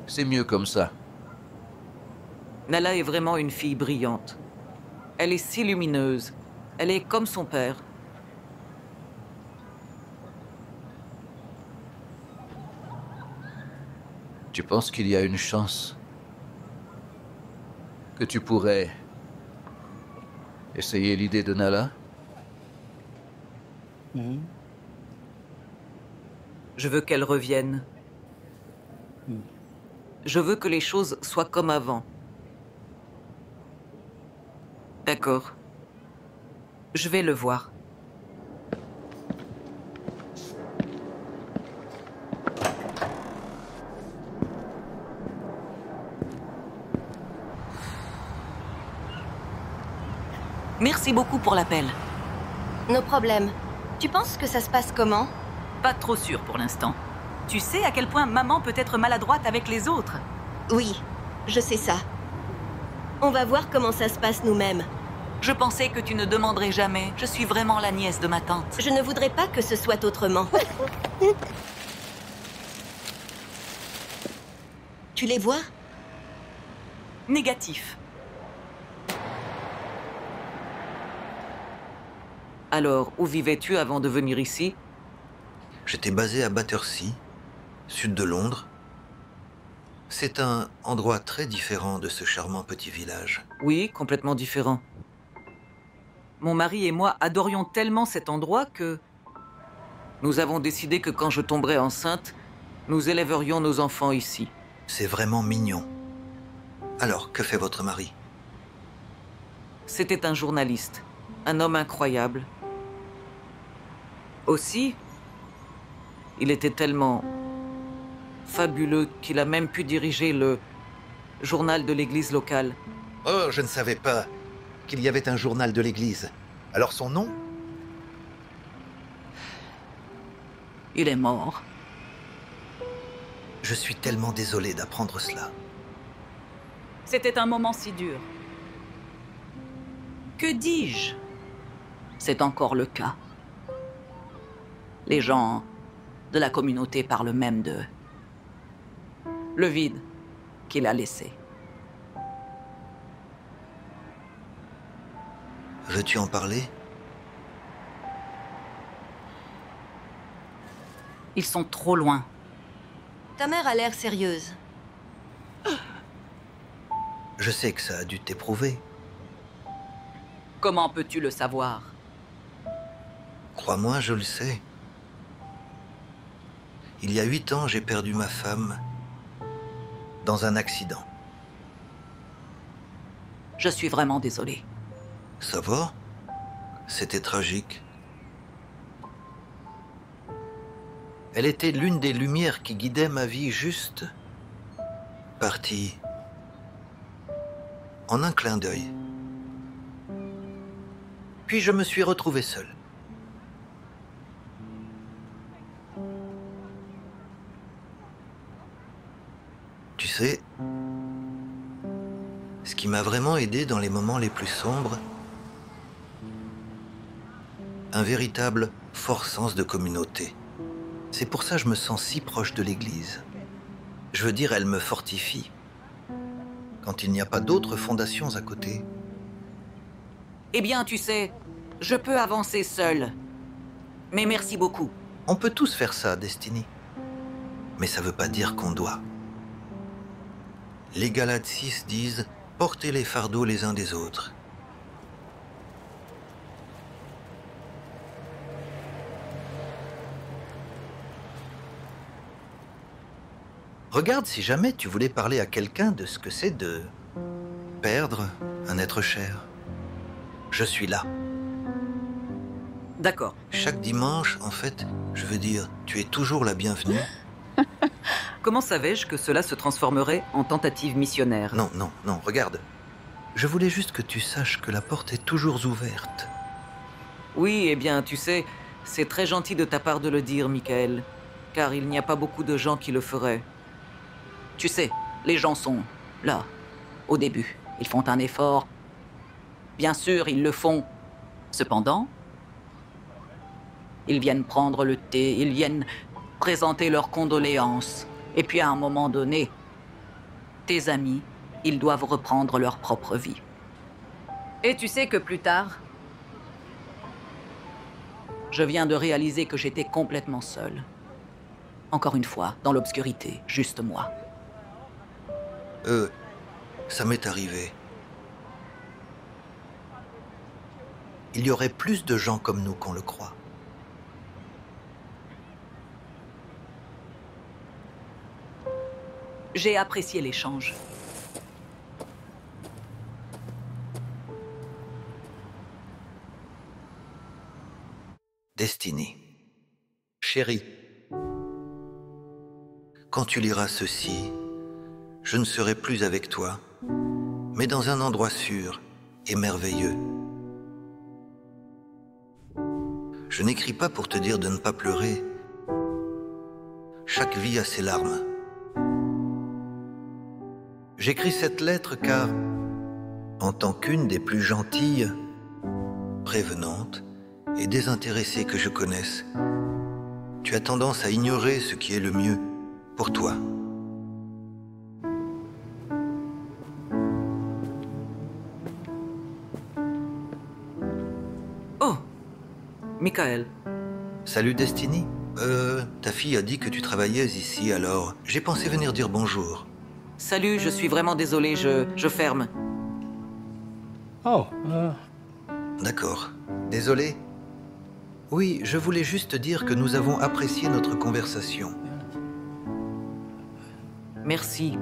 C'est mieux comme ça. Nala est vraiment une fille brillante. Elle est si lumineuse. Elle est comme son père. Tu penses qu'il y a une chance que tu pourrais essayer l'idée de Nala? Je veux qu'elle revienne. Je veux que les choses soient comme avant. D'accord. Je vais le voir. Merci beaucoup pour l'appel. No problème. Tu penses que ça se passe comment? Pas trop sûr pour l'instant. Tu sais à quel point maman peut être maladroite avec les autres? Oui, je sais ça. On va voir comment ça se passe nous-mêmes. Je pensais que tu ne demanderais jamais. Je suis vraiment la nièce de ma tante. Je ne voudrais pas que ce soit autrement. Tu les vois? Négatif. Alors, où vivais-tu avant de venir ici? J'étais basé à Battersea, sud de Londres. C'est un endroit très différent de ce charmant petit village. Oui, complètement différent. Mon mari et moi adorions tellement cet endroit que nous avons décidé que quand je tomberais enceinte, nous élèverions nos enfants ici. C'est vraiment mignon. Alors, que fait votre mari? C'était un journaliste, un homme incroyable. Aussi, il était tellement fabuleux qu'il a même pu diriger le journal de l'église locale. Oh, je ne savais pas qu'il y avait un journal de l'église. Alors son nom? Il est mort. Je suis tellement désolé d'apprendre cela. C'était un moment si dur. Que dis-je? C'est encore le cas. Les gens de la communauté parlent même de le vide qu'il a laissé. Veux-tu en parler? Ils sont trop loin. Ta mère a l'air sérieuse. Je sais que ça a dû t'éprouver. Comment peux-tu le savoir? Crois-moi, je le sais. Il y a 8 ans, j'ai perdu ma femme dans un accident. Je suis vraiment désolée. Ça va? C'était tragique. Elle était l'une des lumières qui guidaient ma vie juste partie en un clin d'œil. Puis je me suis retrouvé seul. Tu sais, ce qui m'a vraiment aidé dans les moments les plus sombres, un véritable fort sens de communauté. C'est pour ça que je me sens si proche de l'Église. Je veux dire, elle me fortifie. Quand il n'y a pas d'autres fondations à côté. Eh bien, tu sais, je peux avancer seul. Mais merci beaucoup. On peut tous faire ça, Destiny. Mais ça veut pas dire qu'on doit. Les Galates 6 disent « Portez les fardeaux les uns des autres ». Regarde si jamais tu voulais parler à quelqu'un de ce que c'est de perdre un être cher. Je suis là. D'accord. Chaque dimanche, en fait, je veux dire, tu es toujours la bienvenue. Comment savais-je que cela se transformerait en tentative missionnaire? Non, non, non, regarde. Je voulais juste que tu saches que la porte est toujours ouverte. Oui, eh bien, tu sais, c'est très gentil de ta part de le dire, Michael. Car il n'y a pas beaucoup de gens qui le feraient. Tu sais, les gens sont là, au début. Ils font un effort. Bien sûr, ils le font. Cependant, ils viennent prendre le thé, ils viennent présenter leurs condoléances. Et puis à un moment donné, tes amis, ils doivent reprendre leur propre vie. Et tu sais que plus tard, Je viens de réaliser que j'étais complètement seul. Encore une fois, dans l'obscurité, juste moi. Ça m'est arrivé. Il y aurait plus de gens comme nous qu'on le croit. J'ai apprécié l'échange. Destiny. Chérie, quand tu liras ceci, je ne serai plus avec toi, mais dans un endroit sûr et merveilleux. Je n'écris pas pour te dire de ne pas pleurer. Chaque vie a ses larmes. J'écris cette lettre car, en tant qu'une des plus gentilles, prévenantes et désintéressées que je connaisse, tu as tendance à ignorer ce qui est le mieux pour toi. Oh, Michael. Salut Destiny. Ta fille a dit que tu travaillais ici, alors j'ai pensé venir dire bonjour. Salut, je suis vraiment désolé, je ferme. Oh, D'accord. Désolé. Oui, je voulais juste dire que nous avons apprécié notre conversation. Merci.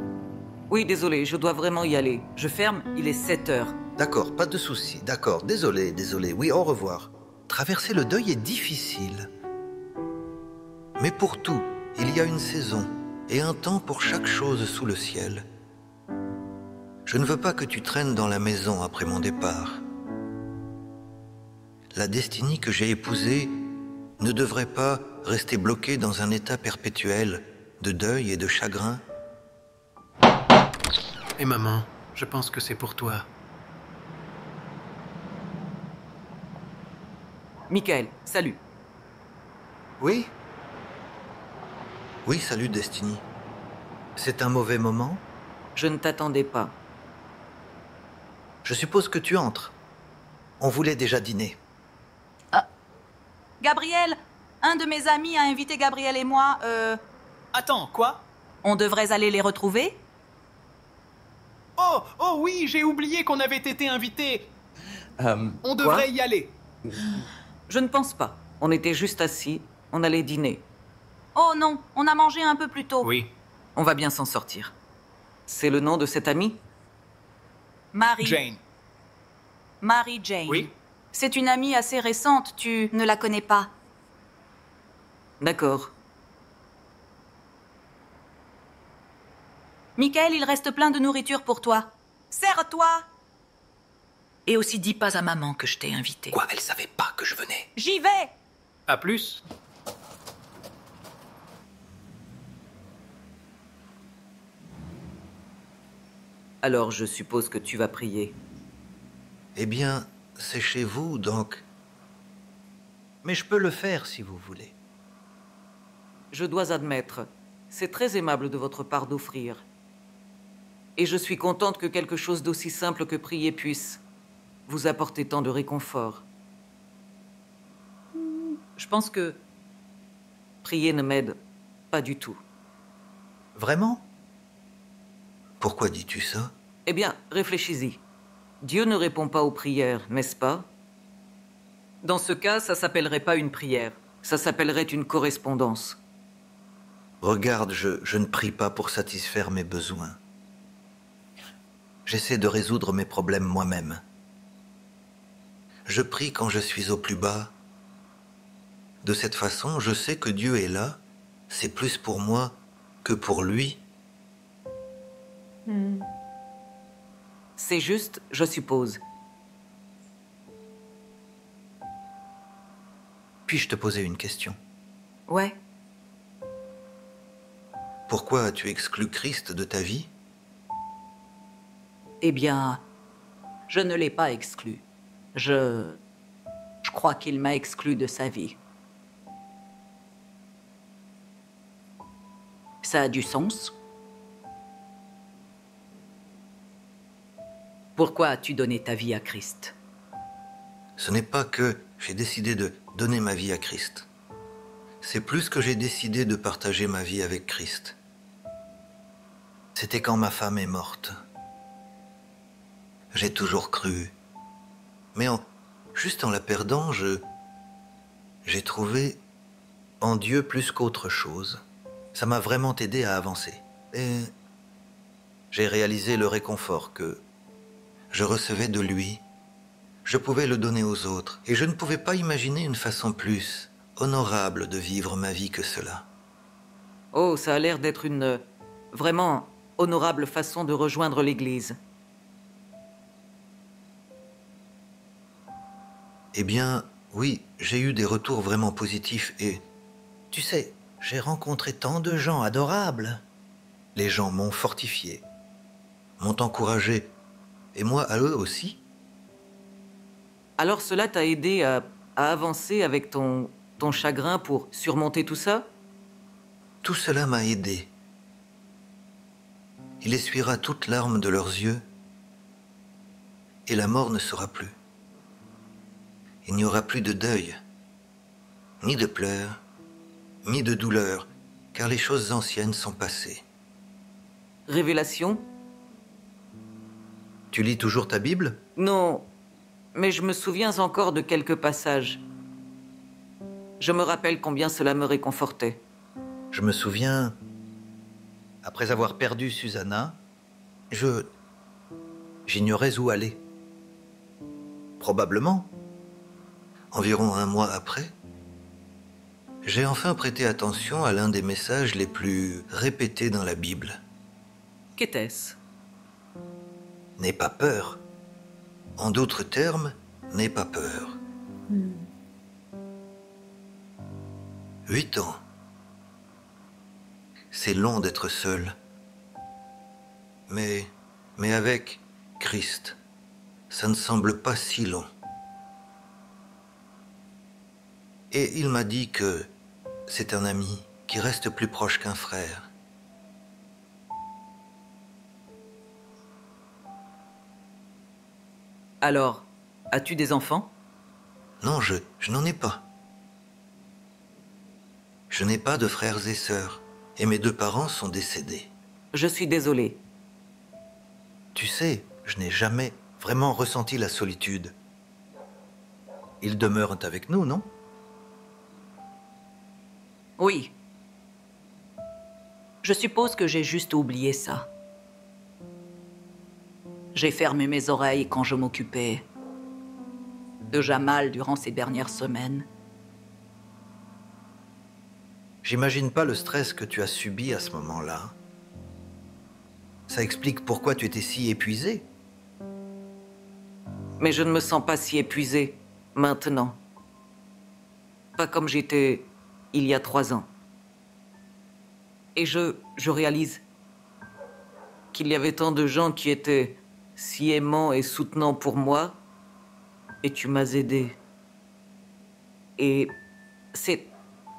Oui, désolé, je dois vraiment y aller. Je ferme, il est 7 heures. D'accord, pas de souci. D'accord, désolé. Oui, au revoir. Traverser le deuil est difficile. Mais pour tout, il y a une saison et un temps pour chaque chose sous le ciel. Je ne veux pas que tu traînes dans la maison après mon départ. La destinée que j'ai épousée ne devrait pas rester bloquée dans un état perpétuel de deuil et de chagrin. Et maman, je pense que c'est pour toi. Michael, salut. Oui? Oui, salut Destiny. C'est un mauvais moment? Je ne t'attendais pas. Je suppose que tu entres. On voulait déjà dîner. Gabriel, un de mes amis a invité Gabriel et moi, Attends, quoi? On devrait aller les retrouver? Oh oui, j'ai oublié qu'on avait été invités. On devrait y aller. Je ne pense pas. On était juste assis, on allait dîner. Oh non, on a mangé un peu plus tôt. Oui. On va bien s'en sortir. C'est le nom de cette amie? Marie. Jane. Mary Jane. Oui. C'est une amie assez récente, tu ne la connais pas. D'accord. Michael, il reste plein de nourriture pour toi. Serre-toi. Et aussi dis pas à maman que je t'ai invité. Quoi, elle savait pas que je venais? J'y vais. À plus. Alors je suppose que tu vas prier. Eh bien, c'est chez vous, donc. Mais je peux le faire si vous voulez. Je dois admettre, c'est très aimable de votre part d'offrir. Et je suis contente que quelque chose d'aussi simple que prier puisse vous apporter tant de réconfort. Je pense que prier ne m'aide pas du tout. Vraiment? Pourquoi dis-tu ça? Eh bien, réfléchis-y. Dieu ne répond pas aux prières, n'est-ce pas? Dans ce cas, ça s'appellerait pas une prière. Ça s'appellerait une correspondance. Regarde, je ne prie pas pour satisfaire mes besoins. J'essaie de résoudre mes problèmes moi-même. Je prie quand je suis au plus bas. De cette façon, je sais que Dieu est là. C'est plus pour moi que pour lui. C'est juste, je suppose. Puis-je te poser une question? Ouais. Pourquoi as-tu exclu Christ de ta vie? Eh bien, je ne l'ai pas exclu. Je crois qu'il m'a exclu de sa vie. Ça a du sens? Pourquoi as-tu donné ta vie à Christ? Ce n'est pas que j'ai décidé de donner ma vie à Christ. C'est plus que j'ai décidé de partager ma vie avec Christ. C'était quand ma femme est morte. J'ai toujours cru. Mais juste en la perdant, j'ai trouvé en Dieu plus qu'autre chose. Ça m'a vraiment aidé à avancer. Et j'ai réalisé le réconfort que je recevais de lui. Je pouvais le donner aux autres. Et je ne pouvais pas imaginer une façon plus honorable de vivre ma vie que cela. Oh, ça a l'air d'être une vraiment honorable façon de rejoindre l'Église. Eh bien, oui, j'ai eu des retours vraiment positifs et, tu sais, j'ai rencontré tant de gens adorables. Les gens m'ont fortifié, m'ont encouragé, et moi à eux aussi. Alors cela t'a aidé à avancer avec ton chagrin pour surmonter tout ça? Tout cela m'a aidé. Il essuiera toute larme de leurs yeux, et la mort ne sera plus. Il n'y aura plus de deuil, ni de pleurs, ni de douleurs, car les choses anciennes sont passées. Révélation? Tu lis toujours ta Bible? Non, mais je me souviens encore de quelques passages. Je me rappelle combien cela me réconfortait. Je me souviens, après avoir perdu Susanna, j'ignorais où aller. Probablement, environ un mois après, j'ai enfin prêté attention à l'un des messages les plus répétés dans la Bible. Qu'était-ce? N'aie pas peur. En d'autres termes, n'aie pas peur. 8 ans. C'est long d'être seul. Mais avec Christ, ça ne semble pas si long. Et il m'a dit que c'est un ami qui reste plus proche qu'un frère. Alors, as-tu des enfants? Non, je n'en ai pas. Je n'ai pas de frères et sœurs, et mes 2 parents sont décédés. Je suis désolé. Tu sais, je n'ai jamais vraiment ressenti la solitude. Ils demeurent avec nous, non? Oui. Je suppose que j'ai juste oublié ça. J'ai fermé mes oreilles quand je m'occupais de Jamal durant ces dernières semaines. J'imagine pas le stress que tu as subi à ce moment-là. Ça explique pourquoi tu étais si épuisé. Mais je ne me sens pas si épuisée maintenant. Pas comme j'étais il y a 3 ans. Et je réalise qu'il y avait tant de gens qui étaient si aimants et soutenants pour moi, et tu m'as aidé. Et c'est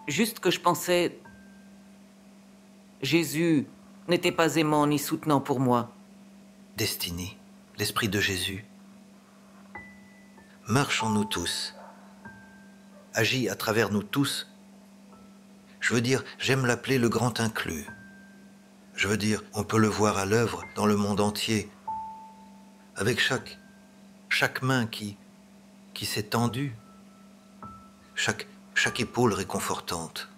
juste que je pensais... Jésus n'était pas aimant ni soutenant pour moi. Destiny, l'Esprit de Jésus, marche en nous tous, agit à travers nous tous. Je veux dire, j'aime l'appeler le grand inclus. Je veux dire, on peut le voir à l'œuvre dans le monde entier, avec chaque main qui s'est tendue, chaque épaule réconfortante,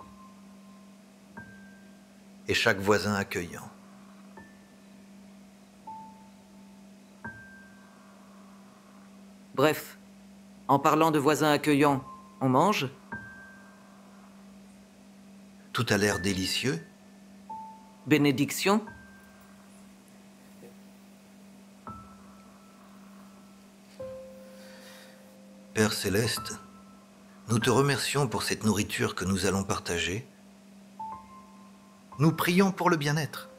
et chaque voisin accueillant. Bref, en parlant de voisins accueillants, on mange? Tout a l'air délicieux. Bénédiction? Père Céleste, nous te remercions pour cette nourriture que nous allons partager. Nous prions pour le bien-être.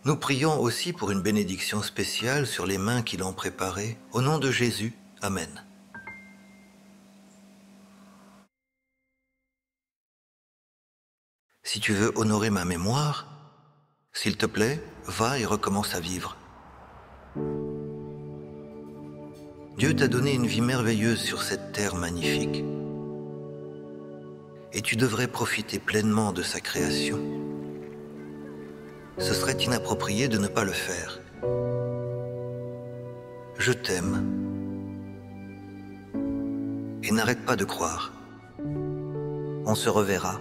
Nous prions aussi pour une bénédiction spéciale sur les mains qui l'ont préparée. Au nom de Jésus, Amen. Si tu veux honorer ma mémoire, s'il te plaît, va et recommence à vivre. Dieu t'a donné une vie merveilleuse sur cette terre magnifique. Et tu devrais profiter pleinement de sa création. Ce serait inapproprié de ne pas le faire. Je t'aime. Et n'arrête pas de croire. On se reverra.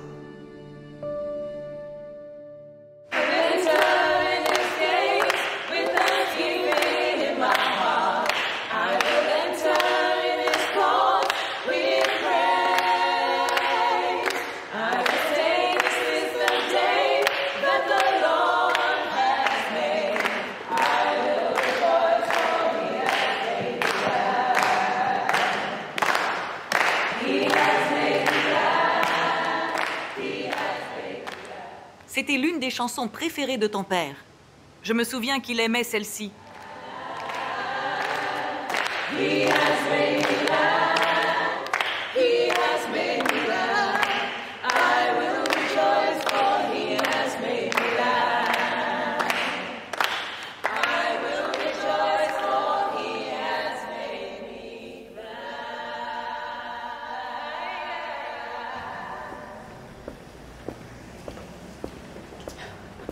C'était l'une des chansons préférées de ton père. Je me souviens qu'il aimait celle-ci.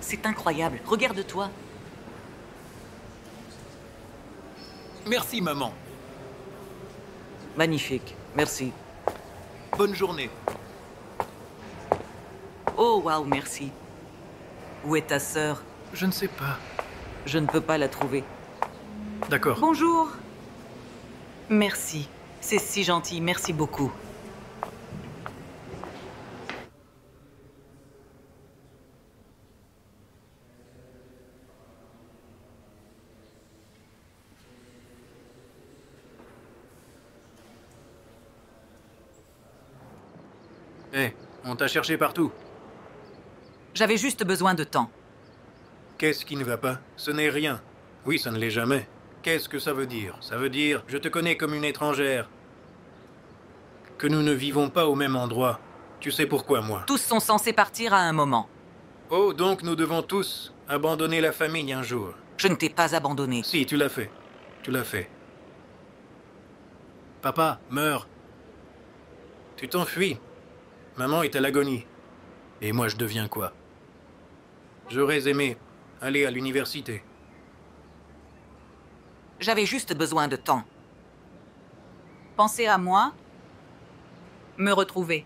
C'est incroyable. Regarde-toi. Merci, maman. Magnifique. Merci. Bonne journée. Oh, waouh, merci. Où est ta sœur? Je ne sais pas. Je ne peux pas la trouver. D'accord. Bonjour. Merci. C'est si gentil. Merci beaucoup. Hé, on t'a cherché partout. J'avais juste besoin de temps. Qu'est-ce qui ne va pas? Ce n'est rien. Oui, ça ne l'est jamais. Qu'est-ce que ça veut dire? Ça veut dire, je te connais comme une étrangère. Que nous ne vivons pas au même endroit. Tu sais pourquoi, moi? Tous sont censés partir à un moment. Oh, donc nous devons tous abandonner la famille un jour. Je ne t'ai pas abandonné. Si, tu l'as fait. Tu l'as fait. Papa meurt. Tu t'enfuis. Maman est à l'agonie. Et moi, je deviens quoi? J'aurais aimé aller à l'université. J'avais juste besoin de temps. Pensez à moi. Me retrouver.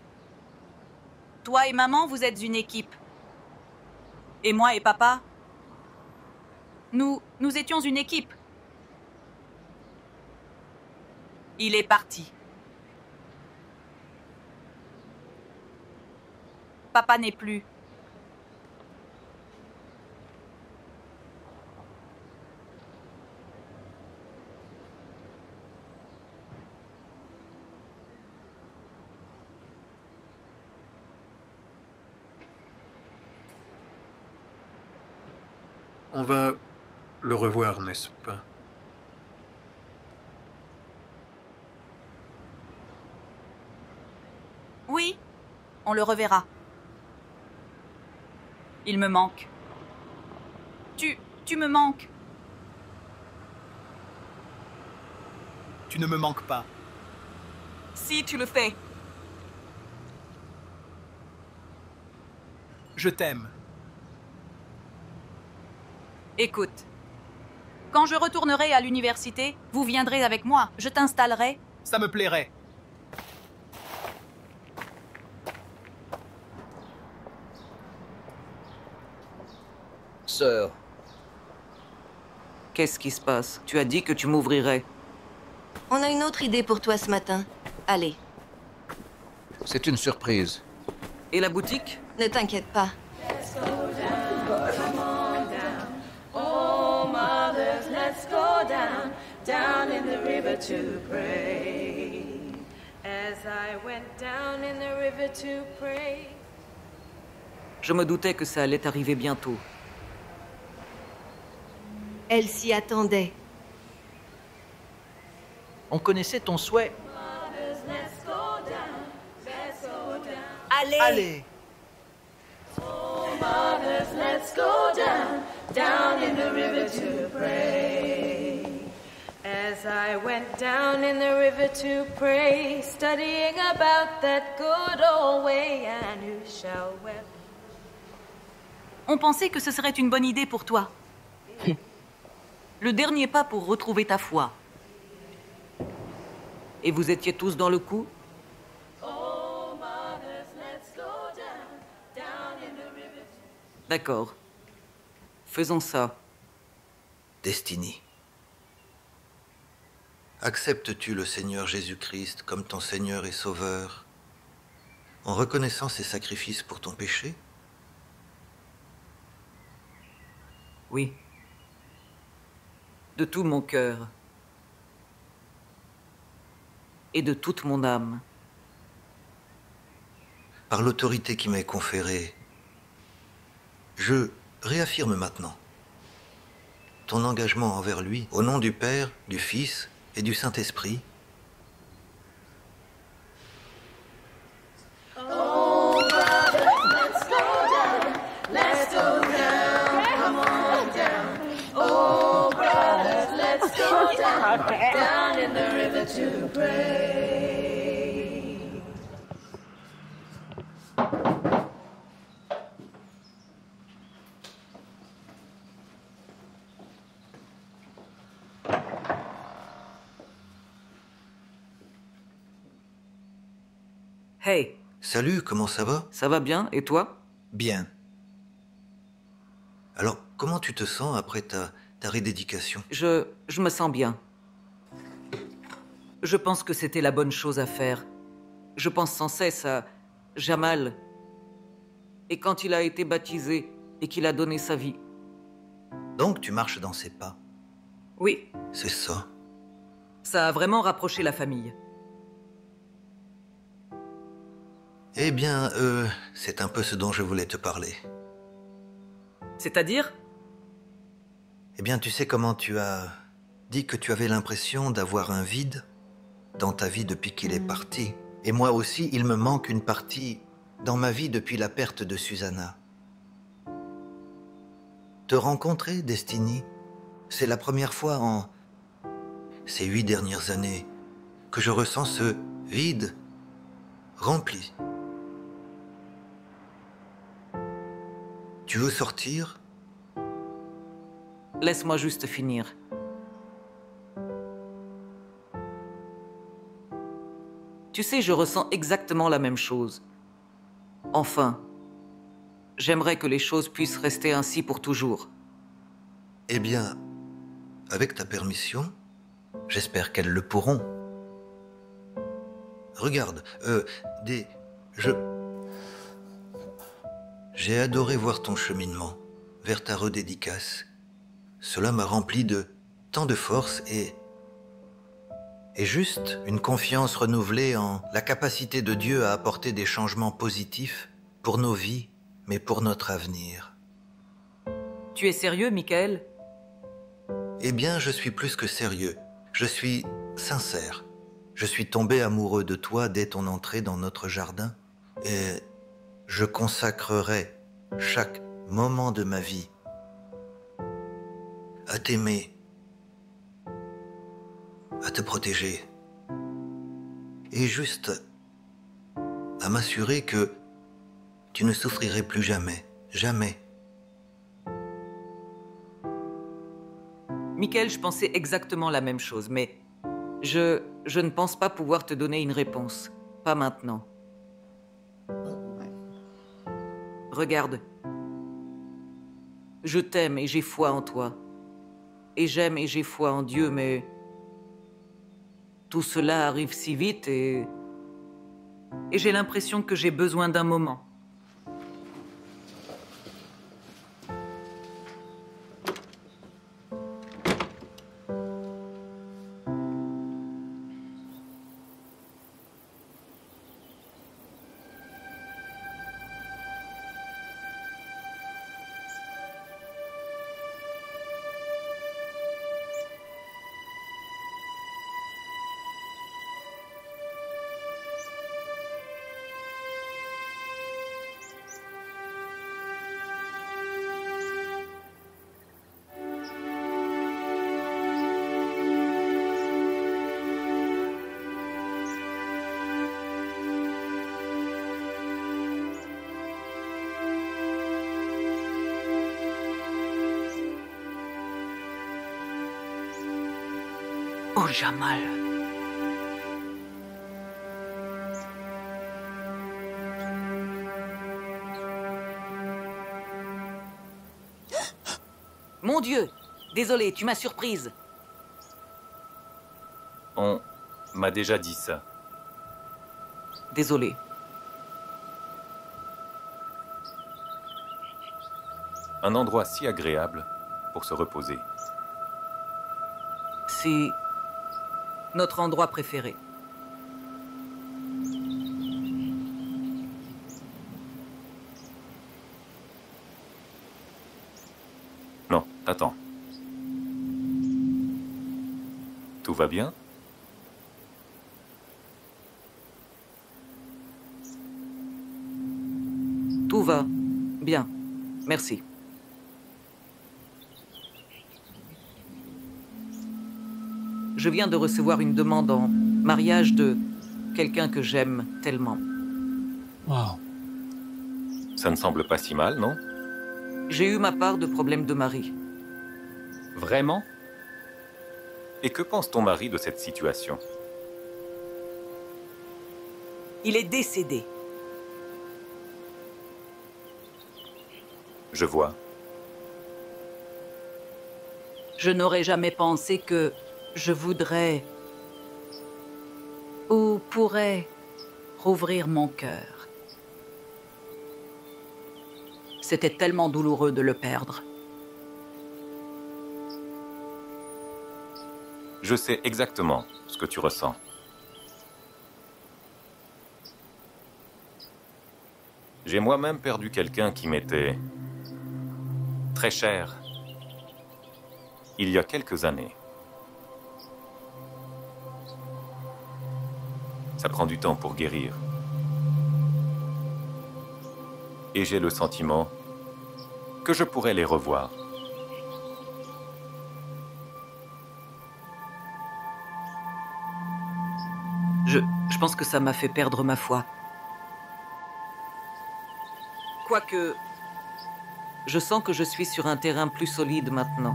Toi et maman, vous êtes une équipe. Et moi et papa, nous étions une équipe. Il est parti. Papa n'est plus. On va le revoir, n'est-ce pas? Oui, on le reverra. Il me manque. Tu me manques. Tu ne me manques pas. Si tu le fais. Je t'aime. Écoute, quand je retournerai à l'université, vous viendrez avec moi. Je t'installerai. Ça me plairait. Sœur, Qu'est-ce qui se passe? Tu as dit que tu m'ouvrirais. On a une autre idée pour toi ce matin. Allez, c'est une surprise. Et la boutique? ne t'inquiète pas. Oh, mothers, let's go down, down in the river to pray. As I went down in the river to pray. Je me doutais que ça allait arriver bientôt. Elle s'y attendait. On connaissait ton souhait. Mothers, let's go down, let's go down. Allez. Oh, mothers, let's go down, down in the river to pray. As I went down in the river to pray, studying about that good old way, and who shall weep? On pensait que ce serait une bonne idée pour toi. Le dernier pas pour retrouver ta foi. Et vous étiez tous dans le coup? Oh, mothers, let's go down, down in the river. D'accord. Faisons ça. Destiny. Acceptes-tu le Seigneur Jésus-Christ comme ton Seigneur et Sauveur en reconnaissant ses sacrifices pour ton péché? Oui. De tout mon cœur. Et de toute mon âme. Par l'autorité qui m'est conférée, je réaffirme maintenant ton engagement envers lui, au nom du Père, du Fils et du Saint-Esprit. Oh, brothers, let's go down, let's go down, come on down. Oh, brothers, let's go down, down in the river to pray. Hey. Salut, comment ça va? Ça va bien, et toi? Bien. Alors, comment tu te sens après ta redédication? Je me sens bien. Je pense que c'était la bonne chose à faire. Je pense sans cesse à Jamal. Et quand il a été baptisé et qu'il a donné sa vie. Donc tu marches dans ses pas. Oui. C'est ça. Ça a vraiment rapproché la famille. Eh bien, c'est un peu ce dont je voulais te parler. C'est-à-dire? Eh bien, tu sais comment tu as dit que tu avais l'impression d'avoir un vide dans ta vie depuis qu'il est parti. Et moi aussi, il me manque une partie dans ma vie depuis la perte de Susanna. Te rencontrer, Destiny, c'est la première fois en ces 8 dernières années que je ressens ce vide rempli. Tu veux sortir? Laisse-moi juste finir. Tu sais, je ressens exactement la même chose. Enfin, j'aimerais que les choses puissent rester ainsi pour toujours. Eh bien, avec ta permission, j'espère qu'elles le pourront. Regarde, j'ai adoré voir ton cheminement vers ta redédicace. Cela m'a rempli de tant de force et juste une confiance renouvelée en la capacité de Dieu à apporter des changements positifs pour nos vies, mais pour notre avenir. Tu es sérieux, Michael? Eh bien, je suis plus que sérieux. Je suis sincère. Je suis tombé amoureux de toi dès ton entrée dans notre jardin et je consacrerai chaque moment de ma vie à t'aimer, à te protéger et juste à m'assurer que tu ne souffrirais plus jamais, jamais. Michael, je pensais exactement la même chose, mais je ne pense pas pouvoir te donner une réponse. Pas maintenant. Regarde. Je t'aime et j'ai foi en toi. Et j'aime et j'ai foi en Dieu, mais tout cela arrive si vite et j'ai l'impression que j'ai besoin d'un moment. Oh, Jamal. Mon Dieu! Désolé, tu m'as surprise. On m'a déjà dit ça. Désolé. Un endroit si agréable pour se reposer. C'est notre endroit préféré. Non, attends. Tout va bien? Tout va bien. Merci. Je viens de recevoir une demande en mariage de quelqu'un que j'aime tellement. Wow. Ça ne semble pas si mal, non? J'ai eu ma part de problèmes de mari. Vraiment? Et que pense ton mari de cette situation? Il est décédé. Je vois. Je n'aurais jamais pensé que je voudrais ou pourrais rouvrir mon cœur. C'était tellement douloureux de le perdre. Je sais exactement ce que tu ressens. J'ai moi-même perdu quelqu'un qui m'était très cher il y a quelques années. Ça prend du temps pour guérir. Et j'ai le sentiment que je pourrais les revoir. Je pense que ça m'a fait perdre ma foi. Quoique, je sens que je suis sur un terrain plus solide maintenant.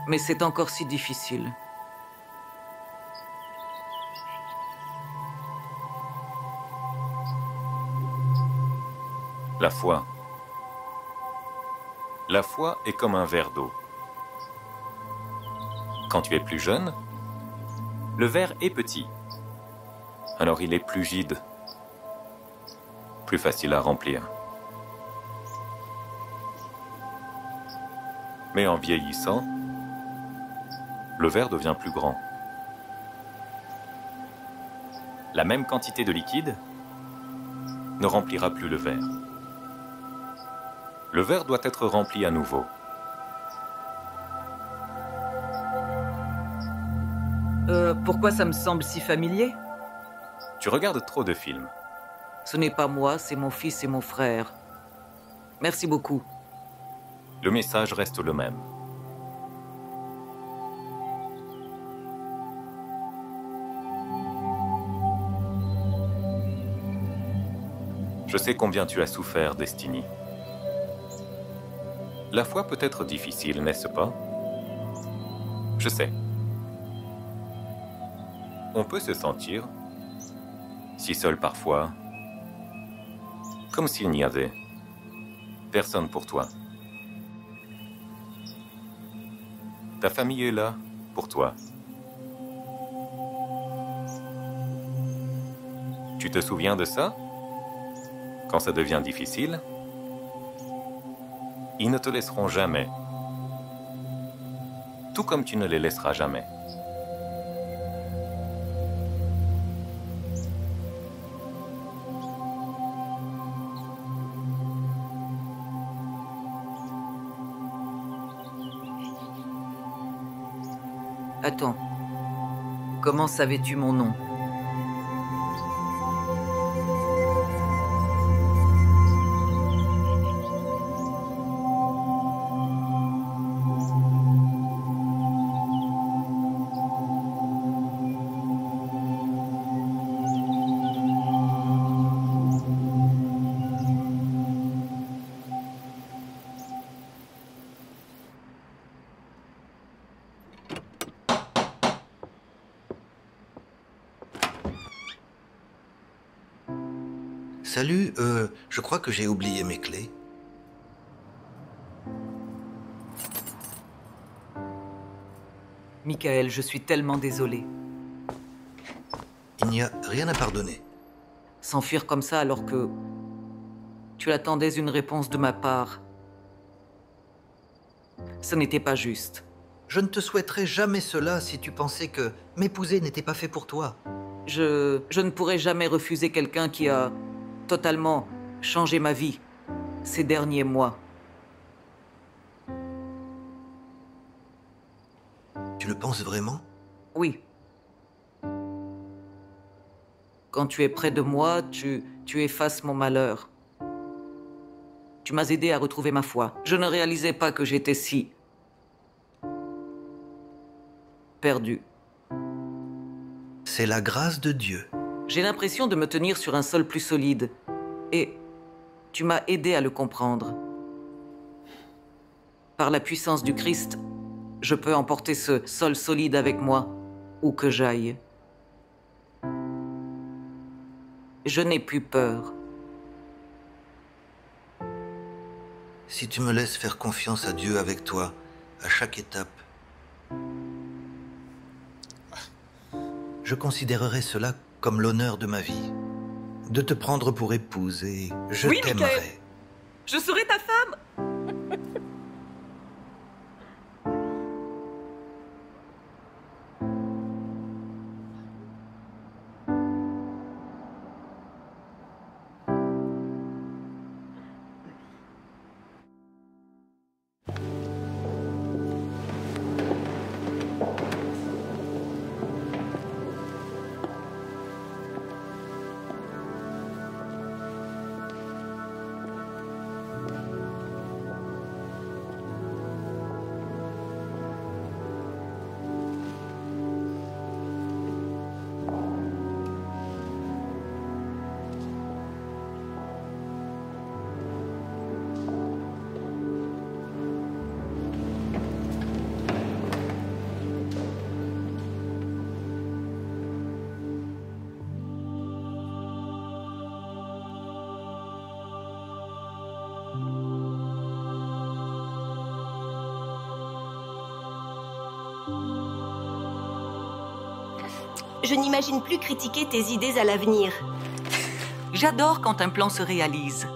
Mais c'est encore si difficile. La foi. La foi est comme un verre d'eau. Quand tu es plus jeune, le verre est petit. Alors il est plus vide, plus facile à remplir. Mais en vieillissant, le verre devient plus grand. La même quantité de liquide ne remplira plus le verre. Le verre doit être rempli à nouveau. Pourquoi ça me semble si familier? Tu regardes trop de films. Ce n'est pas moi, c'est mon fils et mon frère. Merci beaucoup. Le message reste le même. Je sais combien tu as souffert, Destiny. La foi peut être difficile, n'est-ce pas? Je sais. On peut se sentir si seul parfois, comme s'il n'y avait personne pour toi. Ta famille est là pour toi. Tu te souviens de ça? Quand ça devient difficile, ils ne te laisseront jamais. Tout comme tu ne les laisseras jamais. Attends. Comment savais-tu mon nom? Salut, je crois que j'ai oublié mes clés. Michael, je suis tellement désolé. Il n'y a rien à pardonner. S'enfuir comme ça alors que tu attendais une réponse de ma part. Ce n'était pas juste. Je ne te souhaiterais jamais cela si tu pensais que m'épouser n'était pas fait pour toi. Je ne pourrais jamais refuser quelqu'un qui a totalement changé ma vie ces derniers mois. Tu le penses vraiment? Oui. Quand tu es près de moi, tu effaces mon malheur. Tu m'as aidé à retrouver ma foi. Je ne réalisais pas que j'étais si perdu. C'est la grâce de Dieu. J'ai l'impression de me tenir sur un sol plus solide. Et tu m'as aidé à le comprendre. Par la puissance du Christ, je peux emporter ce sol solide avec moi, où que j'aille. Je n'ai plus peur. Si tu me laisses faire confiance à Dieu avec toi, à chaque étape, je considérerai cela comme l'honneur de ma vie. De te prendre pour épouse et je Oui, t'aimerai. Michael. Je serai ta femme. Je n'imagine plus critiquer tes idées à l'avenir. J'adore quand un plan se réalise.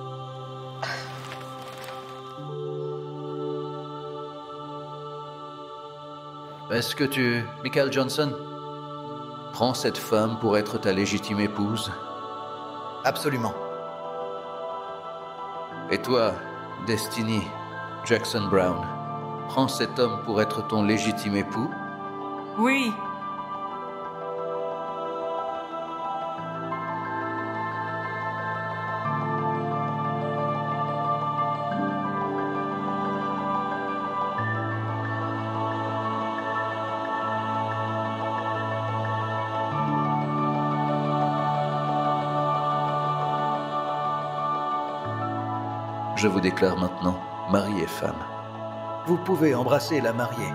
Est-ce que tu... Michael Johnson, prends cette femme pour être ta légitime épouse? Absolument. Et toi, Destiny Jackson Brown, prends cet homme pour être ton légitime époux? Oui. Je vous déclare maintenant mari et femme. Vous pouvez embrasser la mariée.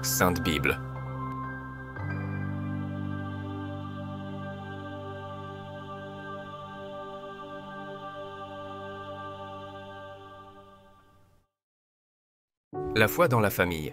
Sainte Bible. La foi dans la famille.